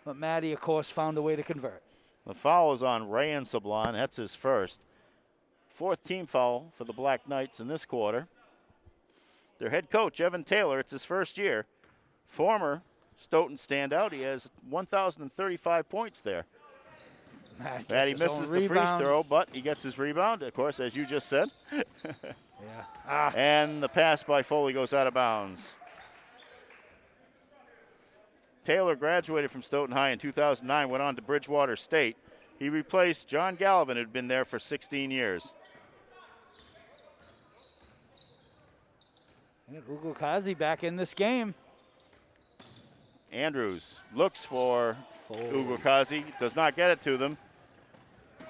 Speaker 2: But Matty, of course, found a way to convert.
Speaker 1: The foul is on Rayan Sablon. That's his first. 4th team foul for the Black Knights in this quarter. Their head coach, Evan Taylor, it's his first year. Former Stoughton standout. He has 1,035 points there. Matty misses the free throw, but he gets his rebound, of course, as you just said.
Speaker 2: Yeah.
Speaker 1: And the pass by Foley goes out of bounds. Taylor graduated from Stoughton High in 2009, went on to Bridgewater State, He replaced John Gallivan, who'd been there for 16 years.
Speaker 2: And Ugo Kazi back in this game.
Speaker 1: Andrews looks for Ugo Kazi, does not get it to them.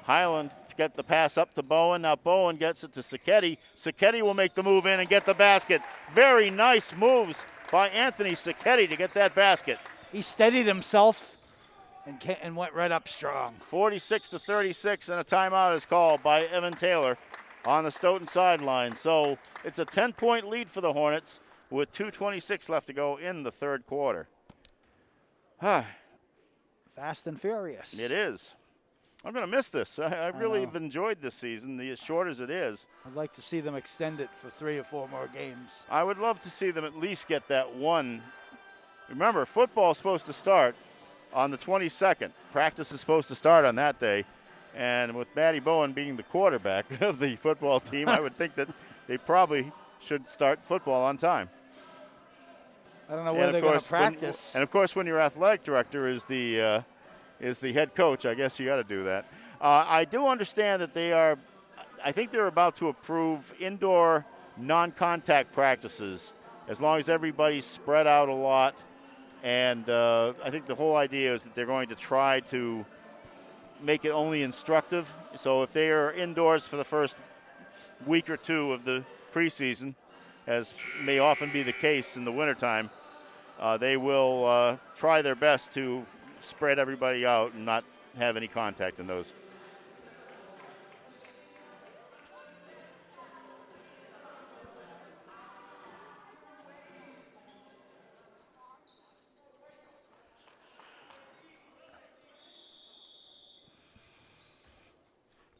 Speaker 1: Highland get the pass up to Bowen. Now Bowen gets it to Sacchetti. Sacchetti will make the move in and get the basket. Very nice moves by Anthony Sacchetti to get that basket.
Speaker 2: He steadied himself and went right up strong.
Speaker 1: 46-36, and a timeout is called by Evan Taylor on the Stoughton sideline. So it's a 10-point lead for the Hornets with 2:26 left to go in the third quarter.
Speaker 2: Fast and furious.
Speaker 1: It is. I'm going to miss this. I really have enjoyed this season, as short as it is.
Speaker 2: I'd like to see them extend it for 3 or 4 more games.
Speaker 1: I would love to see them at least get that one. Remember, football is supposed to start on the 22nd. Practice is supposed to start on that day. And with Matty Bowen being the quarterback of the football team, I would think that they probably should start football on time.
Speaker 2: I don't know where they're going to practice.
Speaker 1: And, of course, when your athletic director is the head coach, I guess you got to do that. I do understand that I think they're about to approve indoor non-contact practices as long as everybody's spread out a lot. And I think the whole idea is that they're going to try to make it only instructive. So if they are indoors for the first week or two of the preseason, as may often be the case in the wintertime, they will try their best to spread everybody out and not have any contact in those.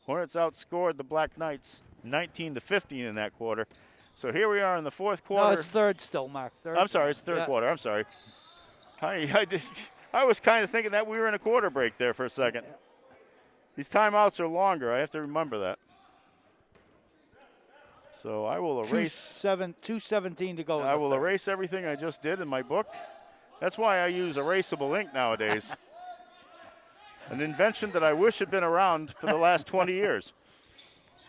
Speaker 1: Hornets outscored the Black Knights 19-15 in that quarter. So here we are in the fourth quarter.
Speaker 2: No, it's third still, Mark. Third.
Speaker 1: I'm sorry, it's third quarter. I'm sorry. I was kind of thinking that we were in a quarter break there for a second. These timeouts are longer. I have to remember that. So I will erase.
Speaker 2: 2:17 to go.
Speaker 1: I will erase everything I just did in my book. That's why I use erasable ink nowadays. An invention that I wish had been around for the last 20 years.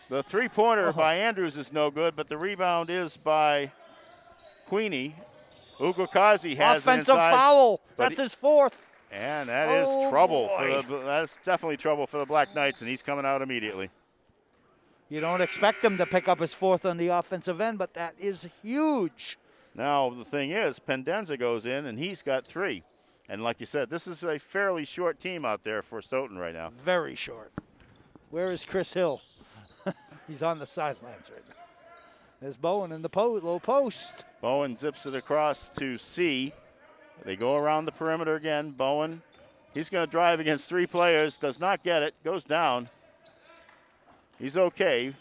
Speaker 1: The three-pointer by Andrews is no good, but the rebound is by Queenie. Ugo Kazi has
Speaker 2: offensive foul. That's his fourth.
Speaker 1: And that is trouble. That's definitely trouble for the Black Knights, and he's coming out immediately.
Speaker 2: You don't expect him to pick up his fourth on the offensive end, but that is huge.
Speaker 1: Now, the thing is, Pendenza goes in, and he's got 3. And like you said, this is a fairly short team out there for Stoughton right now.
Speaker 2: Very short. Where is Chris Hill? He's on the sidelines right now. There's Bowen in the low post.
Speaker 1: Bowen zips it across to C. They go around the perimeter again. Bowen, he's going to drive against 3 players, does not get it, goes down. He's okay.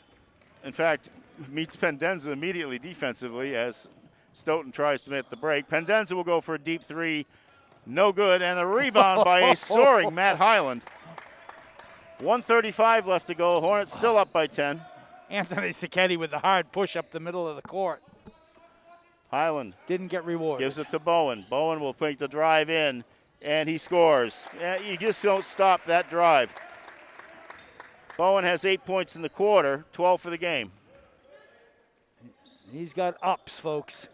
Speaker 1: In fact, meets Pendenza immediately defensively as Stoughton tries to make the break. Pendenza will go for a deep 3. No good, and a rebound by a soaring Matt Highland. 1:35 left to go. Hornets still up by 10.
Speaker 2: Anthony Sacchetti with the hard push up the middle of the court.
Speaker 1: Highland
Speaker 2: didn't get rewarded.
Speaker 1: Gives it to Bowen. Bowen will make the drive in, and he scores. You just don't stop that drive. Bowen has 8 points in the quarter, 12 for the game.
Speaker 2: He's got ups, folks.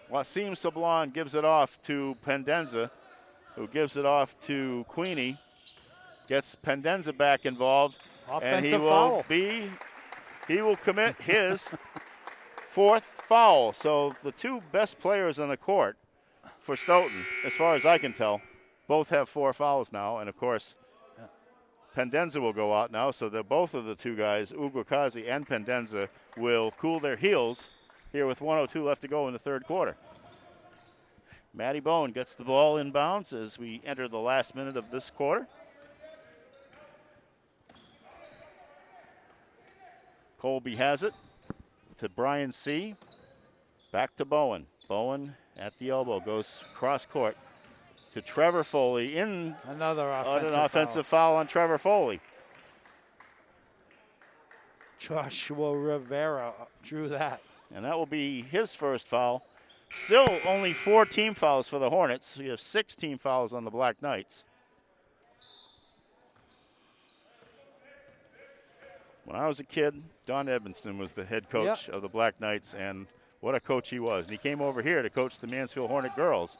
Speaker 1: Wasim Sablon gives it off to Pendenza, who gives it off to Queenie. Gets Pendenza back involved.
Speaker 2: Offensive foul.
Speaker 1: He will commit his 4th foul. So the 2 best players on the court for Stoughton, as far as I can tell, both have 4 fouls now. And of course, Pendenza will go out now, so that both of the 2 guys, Ugo Kazi and Pendenza, will cool their heels here with 1:02 left to go in the third quarter. Matty Bowen gets the ball inbounds as we enter the last minute of this quarter. Colby has it to Brian C. Back to Bowen. Bowen at the elbow goes cross court to Trevor Foley in
Speaker 2: another
Speaker 1: an offensive foul on Trevor Foley.
Speaker 2: Joshua Rivera drew that.
Speaker 1: And that will be his first foul. Still only 4 team fouls for the Hornets. We have 6 team fouls on the Black Knights. When I was a kid, Don Edmonston was the head coach of the Black Knights, and what a coach he was. And he came over here to coach the Mansfield Hornet girls.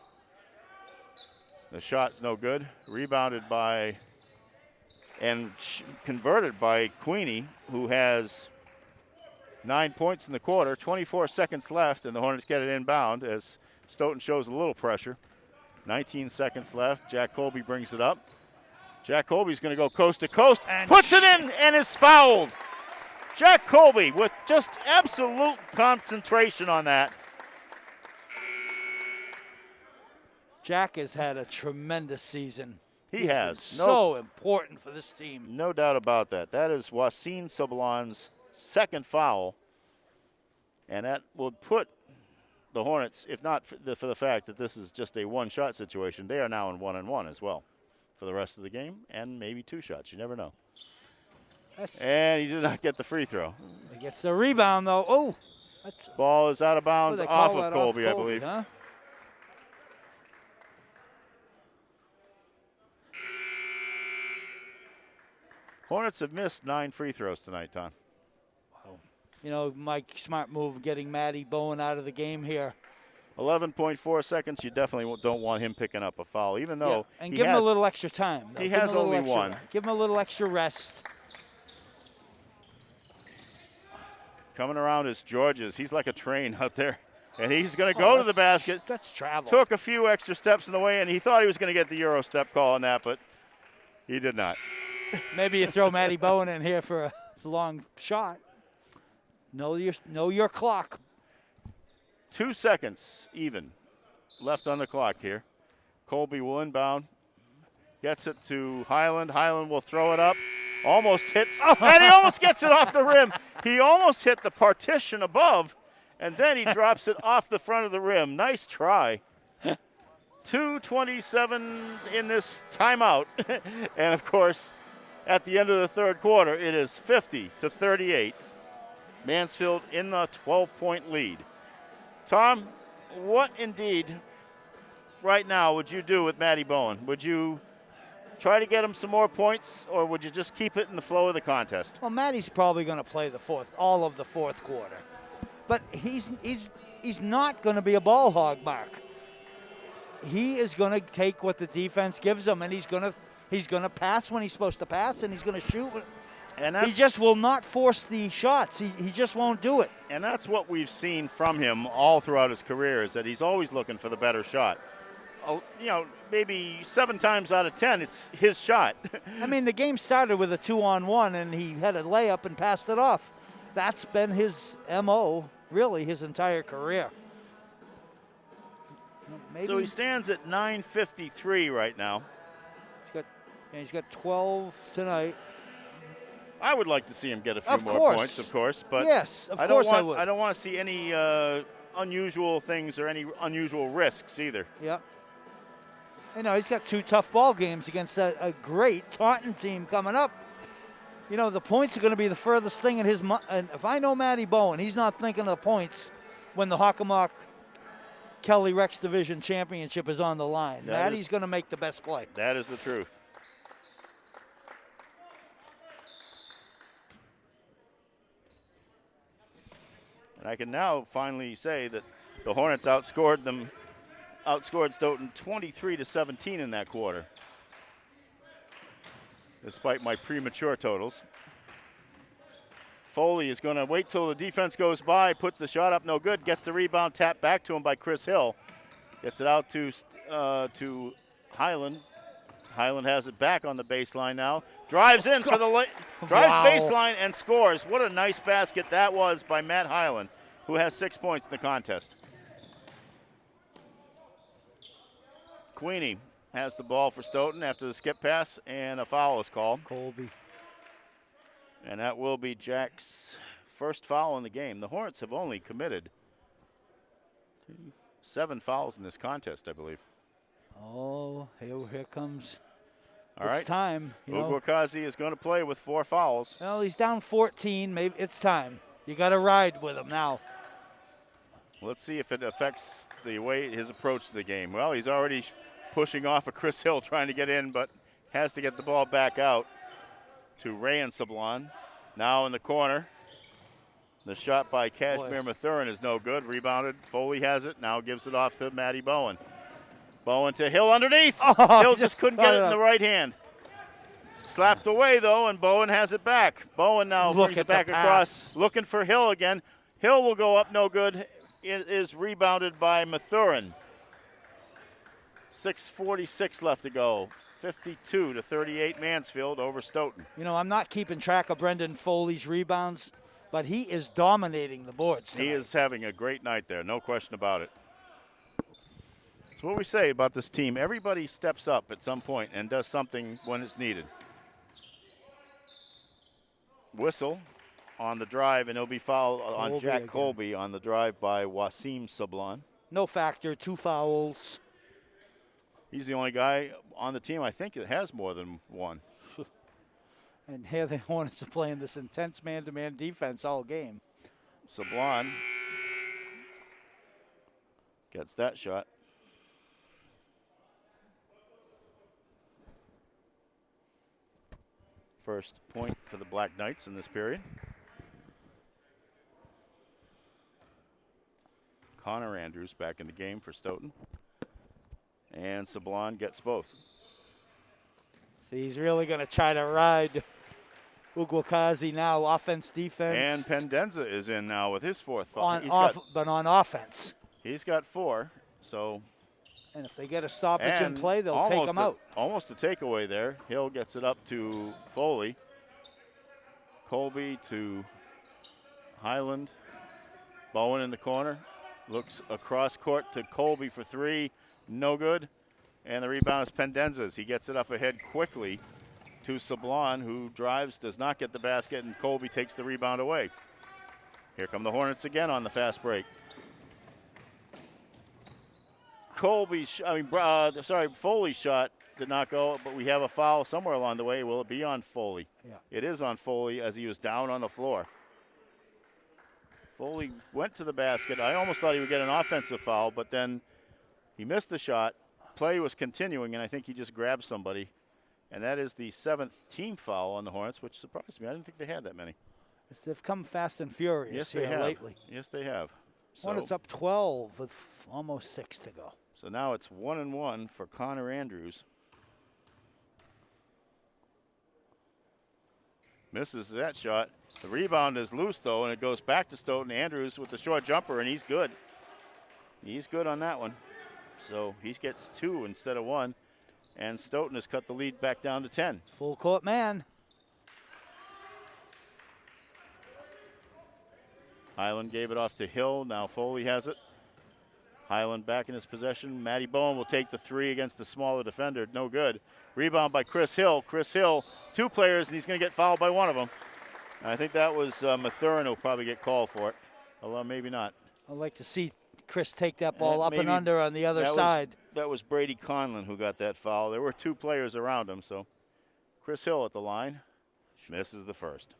Speaker 1: The shot's no good. Rebounded by and converted by Queenie, who has 9 points in the quarter. 24 seconds left, and the Hornets get it inbound as Stoughton shows a little pressure. 19 seconds left. Jack Colby brings it up. Jack Colby's going to go coast to coast, and puts it in, and is fouled. Jack Colby with just absolute concentration on that.
Speaker 2: Jack has had a tremendous season.
Speaker 1: He has.
Speaker 2: So important for this team.
Speaker 1: No doubt about that. That is Wasim Sablan's second foul, and that would put the Hornets, if not for the fact that this is just a one-shot situation, they are now in 1-1 as well for the rest of the game, and maybe 2 shots. You never know. And he did not get the free throw.
Speaker 2: He gets the rebound, though. Oh!
Speaker 1: Ball is out of bounds off of Colby, I believe.
Speaker 2: Huh?
Speaker 1: Hornets have missed 9 free throws tonight, Tom.
Speaker 2: Wow. You know, Mike, smart move getting Matty Bowen out of the game here.
Speaker 1: 11.4 seconds. You definitely don't want him picking up a foul, even though
Speaker 2: and give him a little extra time.
Speaker 1: He has only one.
Speaker 2: Give him a little extra rest.
Speaker 1: Coming around is Georges. He's like a train out there, and he's going to go to the basket.
Speaker 2: That's travel.
Speaker 1: Took a few extra steps in the way, and he thought he was going to get the Euro step call on that, but he did not.
Speaker 2: Maybe you throw Matty Bowen in here for a long shot. Know your clock.
Speaker 1: 2 seconds even left on the clock here. Colby will inbound. Gets it to Highland. Highland will throw it up. Almost hits. And he almost gets it off the rim. He almost hit the partition above, and then he drops it off the front of the rim. Nice try. 2:27 in this timeout. And, of course, at the end of the third quarter, it is 50-38. Mansfield in the 12-point lead. Tom, what indeed right now would you do with Matty Bowen? Would you try to get him some more points, or would you just keep it in the flow of the contest?
Speaker 2: Well, Matty's probably going to play all of the fourth quarter. But he's not going to be a ball hog, Mark. He is going to take what the defense gives him, and he's going to pass when he's supposed to pass, and he's going to shoot. And he just will not force the shots. He just won't do it.
Speaker 1: And that's what we've seen from him all throughout his career, is that he's always looking for the better shot. Oh, you know, maybe 7 times out of 10, it's his shot.
Speaker 2: I mean, the game started with a 2-on-1, and he had a layup and passed it off. That's been his MO, really, his entire career. Maybe.
Speaker 1: So he stands at 9:53 right now.
Speaker 2: He's got 12 tonight.
Speaker 1: I would like to see him get a few more points, of course. But
Speaker 2: yes, of course I would.
Speaker 1: I don't want to see any unusual things or any unusual risks either.
Speaker 2: Yeah. You know, he's got 2 tough ball games against a great Taunton team coming up. You know, the points are going to be the furthest thing in his mind. And if I know Matty Bowen, he's not thinking of the points when the Hockomock Kelly Rex Division Championship is on the line. Matty's going to make the best play.
Speaker 1: That is the truth. And I can now finally say that the Hornets outscored Stoughton 23-17 in that quarter, despite my premature totals. Foley is going to wait till the defense goes by, puts the shot up, no good, gets the rebound, tapped back to him by Chris Hill. Gets it out to Highland. Highland has it back on the baseline now. Drives in for the baseline and scores. What a nice basket that was by Matt Highland, who has 6 points in the contest. Queenie has the ball for Stoughton after the skip pass, and a foul is called.
Speaker 2: Colby.
Speaker 1: And that will be Jack's first foul in the game. The Hornets have only committed 7 fouls in this contest, I believe.
Speaker 2: Oh, here comes.
Speaker 1: All right.
Speaker 2: It's time.
Speaker 1: Uguakazi is going to play with 4 fouls.
Speaker 2: Well, he's down 14. Maybe it's time. You got to ride with him now.
Speaker 1: Let's see if it affects the way his approach to the game. Well, he's already pushing off of Chris Hill trying to get in, but has to get the ball back out to Ray and Sablon. Now in the corner. The shot by Kashmir Mathurin is no good. Rebounded. Foley has it. Now gives it off to Matty Bowen. Bowen to Hill underneath.
Speaker 2: Oh,
Speaker 1: Hill just couldn't get it in the right hand. Slapped away, though, and Bowen has it back. Bowen now brings it back across, looking for Hill again. Hill will go up, no good. It is rebounded by Mathurin. 6:46 left to go. 52-38 Mansfield over Stoughton.
Speaker 2: You know, I'm not keeping track of Brendan Foley's rebounds, but he is dominating the boards tonight.
Speaker 1: He is having a great night there, no question about it. That's what we say about this team. Everybody steps up at some point and does something when it's needed. Whistle on the drive, and it'll be fouled on Jack again. Colby on the drive by Wasim Sablan.
Speaker 2: No factor, 2 fouls.
Speaker 1: He's the only guy on the team, I think, that has more than one.
Speaker 2: And here the Hornets are playing this intense man-to-man defense all game.
Speaker 1: Sablan gets that shot. First point for the Black Knights in this period. Connor Andrews back in the game for Stoughton. And Sablan gets both.
Speaker 2: So he's really going to try to ride Uguakazi now, offense, defense.
Speaker 1: And Pendenza is in now with his 4th foul.
Speaker 2: But on offense.
Speaker 1: He's got 4, so.
Speaker 2: And if they get a stoppage in play, they'll take him out.
Speaker 1: Almost a takeaway there. Hill gets it up to Foley. Colby to Highland. Bowen in the corner. Looks across court to Colby for 3. No good. And the rebound is Pendenza's. He gets it up ahead quickly to Sablan, who drives, does not get the basket, and Colby takes the rebound away. Here come the Hornets again on the fast break. Foley's shot did not go, but we have a foul somewhere along the way. Will it be on Foley?
Speaker 2: Yeah.
Speaker 1: It is on Foley as he was down on the floor. Foley went to the basket. I almost thought he would get an offensive foul, but then he missed the shot. Play was continuing, and I think he just grabbed somebody. And that is the 7th team foul on the Hornets, which surprised me. I didn't think they had that many.
Speaker 2: They've come fast and furious lately.
Speaker 1: Yes, they have.
Speaker 2: Hornets up 12 with almost 6 to go.
Speaker 1: So now it's 1-1 for Connor Andrews. Misses that shot. The rebound is loose, though, and it goes back to Stoughton. Andrews with the short jumper, and he's good. He's good on that one. So he gets 2 instead of 1, and Stoughton has cut the lead back down to 10.
Speaker 2: Full court man.
Speaker 1: Highland gave it off to Hill. Now Foley has it. Highland back in his possession. Matty Bowen will take the 3 against the smaller defender. No good. Rebound by Chris Hill. Chris Hill, 2 players, and he's going to get fouled by one of them. And I think that was Mathurin who'll probably get called for it, although maybe not.
Speaker 2: I'd like to see Chris take that ball up and under on the other side.
Speaker 1: That was Brady Conlon who got that foul. There were 2 players around him, so Chris Hill at the line misses the first.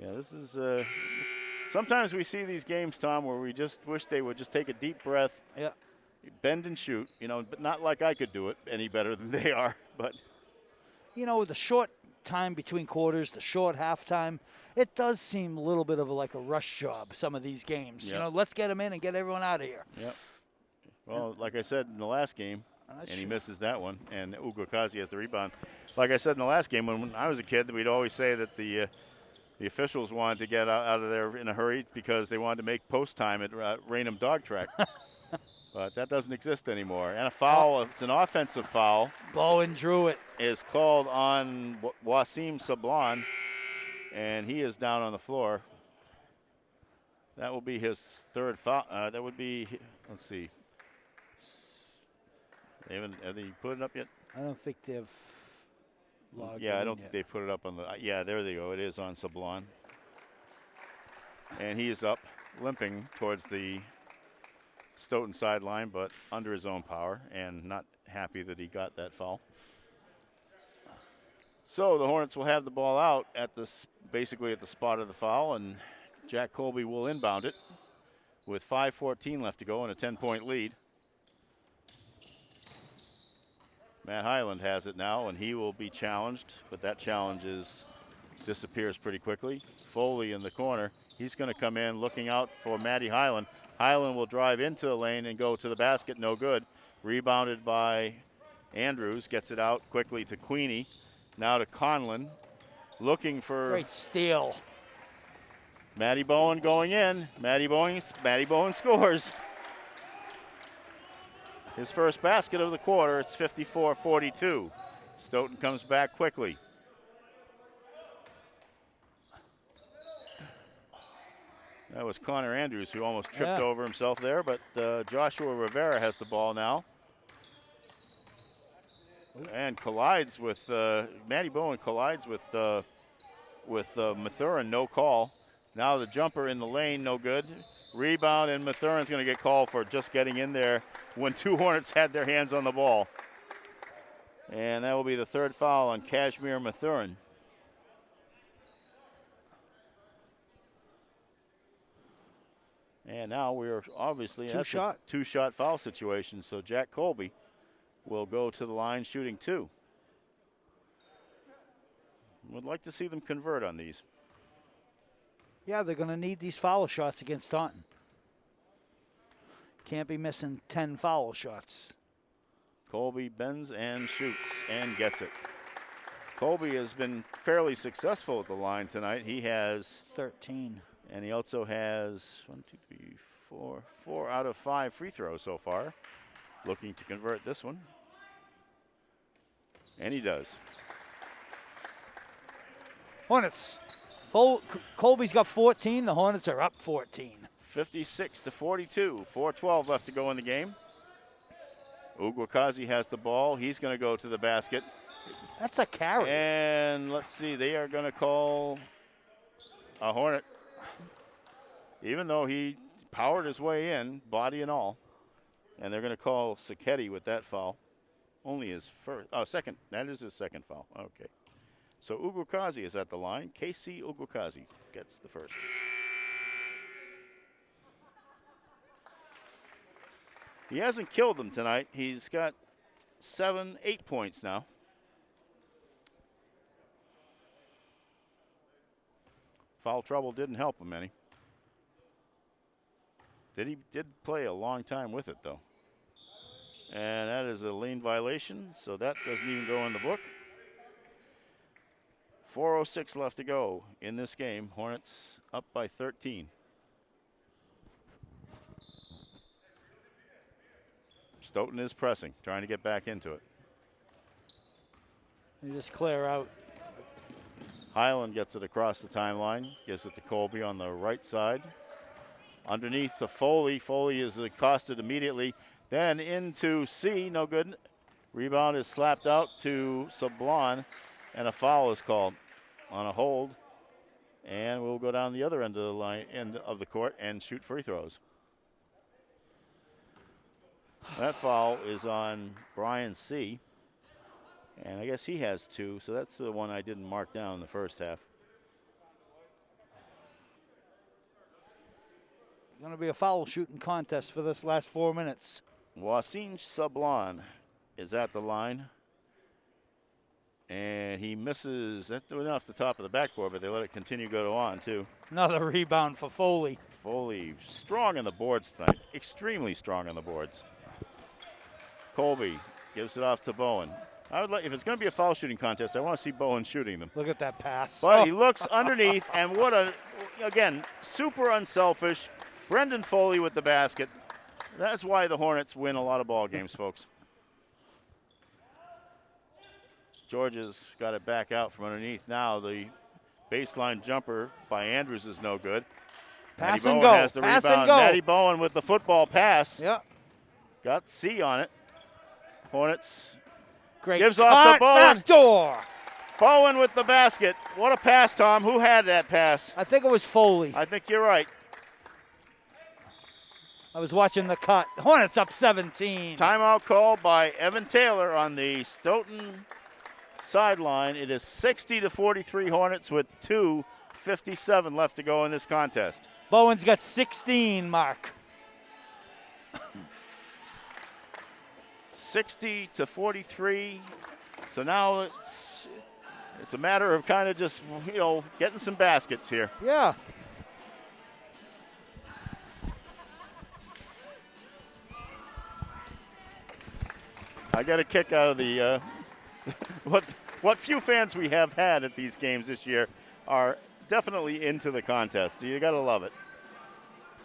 Speaker 1: Yeah, this is sometimes we see these games, Tom, where we just wish they would just take a deep breath, bend and shoot, but not like I could do it any better than they are. But
Speaker 2: with the short time between quarters, the short halftime, it does seem a little bit of like a rush job, some of these games.
Speaker 1: Yep.
Speaker 2: Let's get them in and get everyone out of here.
Speaker 1: Yep. Well, like I said in the last game, and he misses that one, and Uguakazi has the rebound. Like I said in the last game, when I was a kid, we'd always say that the officials wanted to get out of there in a hurry because they wanted to make post time at Raynham Dog Track. But that doesn't exist anymore. And a foul, it's an offensive foul.
Speaker 2: Bowen drew it.
Speaker 1: Is called on Wasim Sablan, and he is down on the floor. That will be his 3rd foul. That would be, let's see. Have they put it up yet?
Speaker 2: I don't think they've logged
Speaker 1: I don't think they put it up on the, there they go. It is on Sablan. And he is up, limping towards the Stoughton sideline, but under his own power, and not happy that he got that foul. So the Hornets will have the ball out at basically at the spot of the foul, and Jack Colby will inbound it with 5:14 left to go and a 10-point lead. Matt Highland has it now, and he will be challenged, but that challenge is disappears pretty quickly. Foley in the corner. He's going to come in looking out for Matty Highland. Highland will drive into the lane and go to the basket. No good. Rebounded by Andrews. Gets it out quickly to Queenie. Now to Conlon. Looking for...
Speaker 2: Great steal.
Speaker 1: Matty Bowen going in. Matty Bowen scores. His first basket of the quarter. It's 54-42. Stoughton comes back quickly. That was Connor Andrews who almost tripped over himself there, but Joshua Rivera has the ball now. And collides with, Matty Bowen collides with Mathurin, no call. Now the jumper in the lane, no good. Rebound, and Mathurin's going to get called for just getting in there when two Hornets had their hands on the ball. And that will be the third foul on Kashmir Mathurin. And now we're obviously in a two-shot foul situation, so Jack Colby will go to the line shooting two. Would like to see them convert on these.
Speaker 2: Yeah, they're going to need these foul shots against Stoughton. Can't be missing 10 foul shots.
Speaker 1: Colby bends and shoots and gets it. Colby has been fairly successful at the line tonight. He has
Speaker 2: 13.
Speaker 1: And he also has 4 out of 5 free throws so far. Looking to convert this one. And he does.
Speaker 2: Hornets. Colby's got 14. The Hornets are up 14.
Speaker 1: 56-42. 4:12 left to go in the game. Uguakazi has the ball. He's going to go to the basket.
Speaker 2: That's a carry.
Speaker 1: And let's see. They are going to call a Hornet. Even though he powered his way in, body and all. And they're going to call Sacchetti with that foul. Only his first. Oh, second. That is his second foul. Okay. So Uguakazi is at the line. KC Uguakazi gets the first. He hasn't killed them tonight. He's got 8 points now. Foul trouble didn't help him any. Did play a long time with it, though. And that is a lane violation, so that doesn't even go in the book. 4:06 left to go in this game. Hornets up by 13. Stoughton is pressing, trying to get back into it.
Speaker 2: You just clear out.
Speaker 1: Highland gets it across the timeline, gives it to Colby on the right side. Underneath the Foley. Foley is accosted immediately. Then into C, no good. Rebound is slapped out to Sablon, and a foul is called on a hold. And we'll go down the other end of the line, end of the court, and shoot free throws. That foul is on Brian C. And I guess he has 2, so that's the one I didn't mark down in the first half.
Speaker 2: Going to be a foul shooting contest for this last 4 minutes.
Speaker 1: Wasim Sablon is at the line. And he misses. That went off the top of the backboard, but they let it continue to go on, too.
Speaker 2: Another rebound for Foley.
Speaker 1: Foley strong on the boards tonight. Extremely strong on the boards. Colby gives it off to Bowen. I would like, if it's going to be a foul shooting contest, I want to see Bowen shooting them.
Speaker 2: Look at that pass.
Speaker 1: But he looks underneath, and what a, again, super unselfish. Brendan Foley with the basket. That's why the Hornets win a lot of ball games, folks. Georgia's got it back out from underneath now. The baseline jumper by Andrews is no good.
Speaker 2: Pass
Speaker 1: Matty
Speaker 2: and
Speaker 1: Bowen
Speaker 2: go.
Speaker 1: has the
Speaker 2: Pass
Speaker 1: rebound.
Speaker 2: and go.
Speaker 1: Matty Bowen with the football pass.
Speaker 2: Yep.
Speaker 1: Got C on it. Hornets
Speaker 2: Great.
Speaker 1: gives off to Bowen.
Speaker 2: Back door.
Speaker 1: Bowen with the basket. What a pass, Tom. Who had that pass?
Speaker 2: I think it was Foley.
Speaker 1: I think you're right.
Speaker 2: I was watching the cut. Hornets up 17.
Speaker 1: Timeout call by Evan Taylor on the Stoughton sideline. It is 60-43 Hornets with 2:57 left to go in this contest.
Speaker 2: Bowen's got 16, Mark.
Speaker 1: 60-43. So now It's a matter of kind of just, getting some baskets here.
Speaker 2: Yeah.
Speaker 1: I got a kick out of the what few fans we have had at these games this year are definitely into the contest. You got to love it.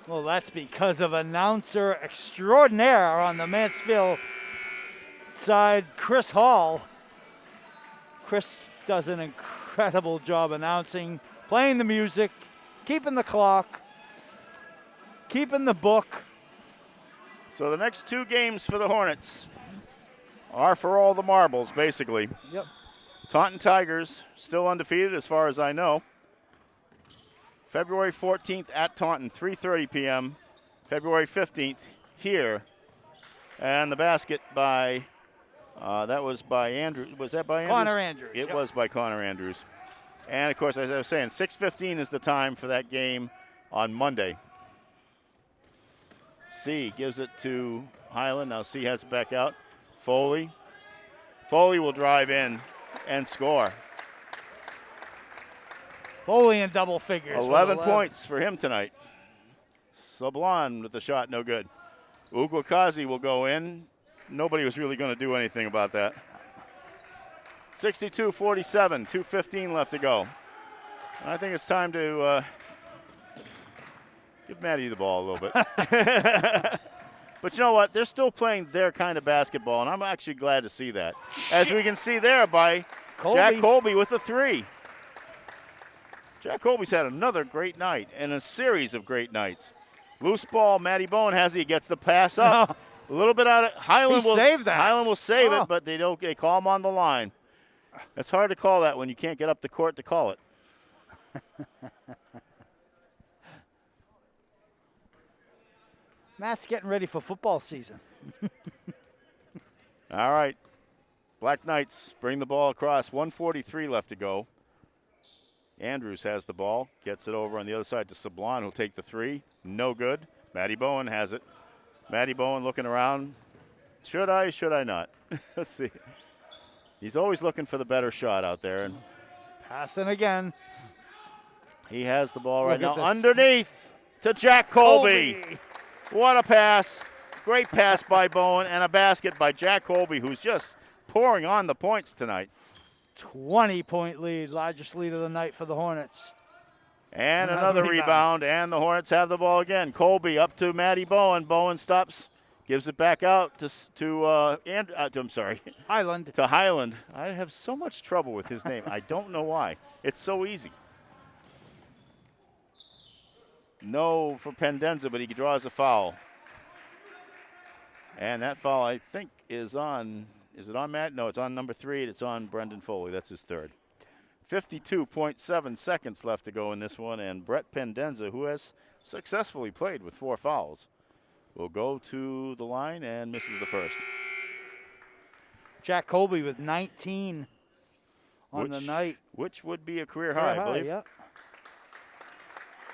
Speaker 2: Well, that's because of announcer extraordinaire on the Mansfield side, Chris Hall. Chris does an incredible job announcing, playing the music, keeping the clock, keeping the book.
Speaker 1: So the next 2 games for the Hornets are for all the marbles, basically.
Speaker 2: Yep.
Speaker 1: Taunton Tigers, still undefeated as far as I know. February 14th at Taunton, 3:30 p.m. February 15th here. And the basket by, that was by Andrew. Was that by Andrews?
Speaker 2: Connor Andrews.
Speaker 1: It was by Connor Andrews. And, of course, as I was saying, 6:15 is the time for that game on Monday. C gives it to Highland. Now C has it back out. Foley. Foley will drive in and score.
Speaker 2: Foley in double figures.
Speaker 1: 11 points for him tonight. Sablon with the shot, no good. Uguakazi will go in. Nobody was really going to do anything about that. 62-47, 2:15 left to go. I think it's time to give Maddie the ball a little bit. But you know what? They're still playing their kind of basketball, and I'm actually glad to see that. As we can see there by Jack Colby with a 3. Jack Colby's had another great night and a series of great nights. Loose ball, Matty Bowen has it. He gets the pass up. No. A little bit out of Highland will save that. Highland will save it, but they call him on the line. It's hard to call that when you can't get up the court to call it.
Speaker 2: Matt's getting ready for football season.
Speaker 1: All right. Black Knights bring the ball across. 1:43 left to go. Andrews has the ball. Gets it over on the other side to Sablon, who'll take the 3. No good. Matty Bowen has it. Matty Bowen looking around. Should I not? Let's see. He's always looking for the better shot out there. And
Speaker 2: passing again.
Speaker 1: He has the ball right now. Underneath to Jack Colby. What a pass. Great pass by Bowen and a basket by Jack Colby, who's just pouring on the points tonight.
Speaker 2: 20-point lead, largest lead of the night for the Hornets.
Speaker 1: And another rebound, and the Hornets have the ball again. Colby up to Matty Bowen. Bowen stops, gives it back out to Highland. To Highland. I have so much trouble with his name. I don't know why. It's so easy. No for Pendenza, but he draws a foul. And that foul, I think, is on. Is it on Matt? No, it's on number 3. It's on Brendan Foley. That's his 3rd. 52.7 seconds left to go in this one, and Brett Pendenza, who has successfully played with 4 fouls, will go to the line and misses the first.
Speaker 2: Jack Colby with 19 on the night.
Speaker 1: Which would be a career high, I believe.
Speaker 2: Yep.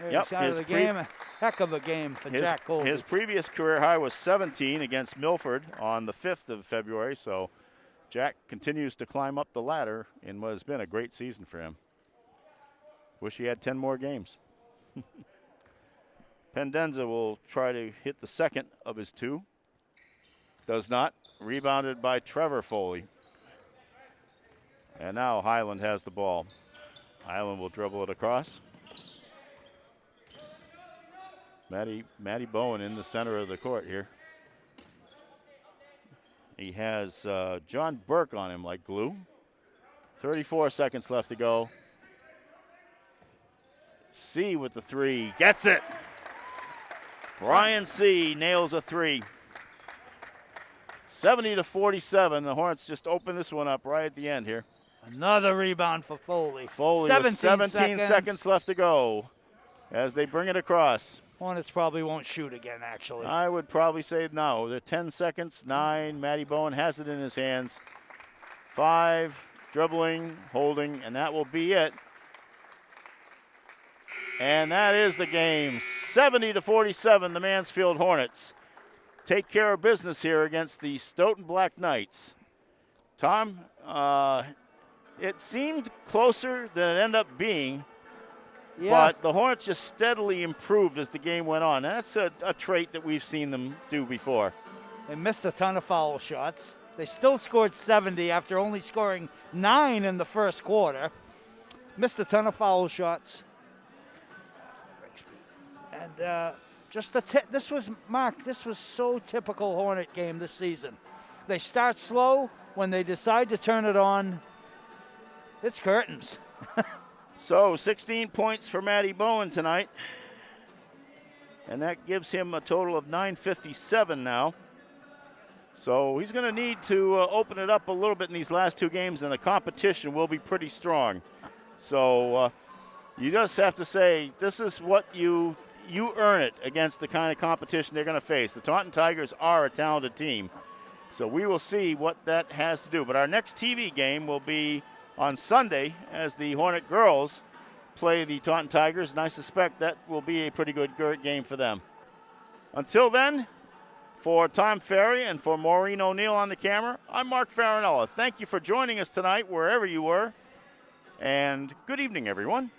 Speaker 1: Yep.
Speaker 2: The game, heck of a game for Jack Colby.
Speaker 1: His previous career high was 17 against Milford on the 5th of February, so Jack continues to climb up the ladder in what has been a great season for him. Wish he had 10 more games. Pendenza will try to hit the second of his 2. Does not. Rebounded by Trevor Foley. And now Highland has the ball. Highland will dribble it across. Matty Bowen in the center of the court here. He has John Burke on him like glue. 34 seconds left to go. C with the 3. Gets it. Ryan C nails a 3. 70-47. The Hornets just open this one up right at the end here.
Speaker 2: Another rebound for Foley.
Speaker 1: Foley with 17 seconds left to go as they bring it across.
Speaker 2: Hornets probably won't shoot again, actually.
Speaker 1: I would probably say no. They're 10 seconds, 9. Matty Bowen has it in his hands. 5, dribbling, holding, and that will be it. And that is the game. 70-47, the Mansfield Hornets take care of business here against the Stoughton Black Knights. Tom, It seemed closer than it ended up being,
Speaker 2: Yeah.
Speaker 1: but the Hornets just steadily improved as the game went on. And that's a trait that we've seen them do before.
Speaker 2: They missed a ton of foul shots. They still scored 70 after only scoring 9 in the first quarter. Missed a ton of foul shots. And this was so typical Hornet game this season. They start slow. When they decide to turn it on, it's curtains.
Speaker 1: So 16 points for Matty Bowen tonight. And that gives him a total of 957 now. So he's going to need to open it up a little bit in these last 2 games, and the competition will be pretty strong. So you just have to say this is what you earn it against the kind of competition they're going to face. The Taunton Tigers are a talented team. So we will see what that has to do. But our next TV game will be on Sunday as the Hornet girls play the Taunton Tigers, and I suspect that will be a pretty good game for them. Until then, for Tom Ferry and for Maureen O'Neill on the camera, I'm Mark Farinella. Thank you for joining us tonight, wherever you were, and good evening, everyone.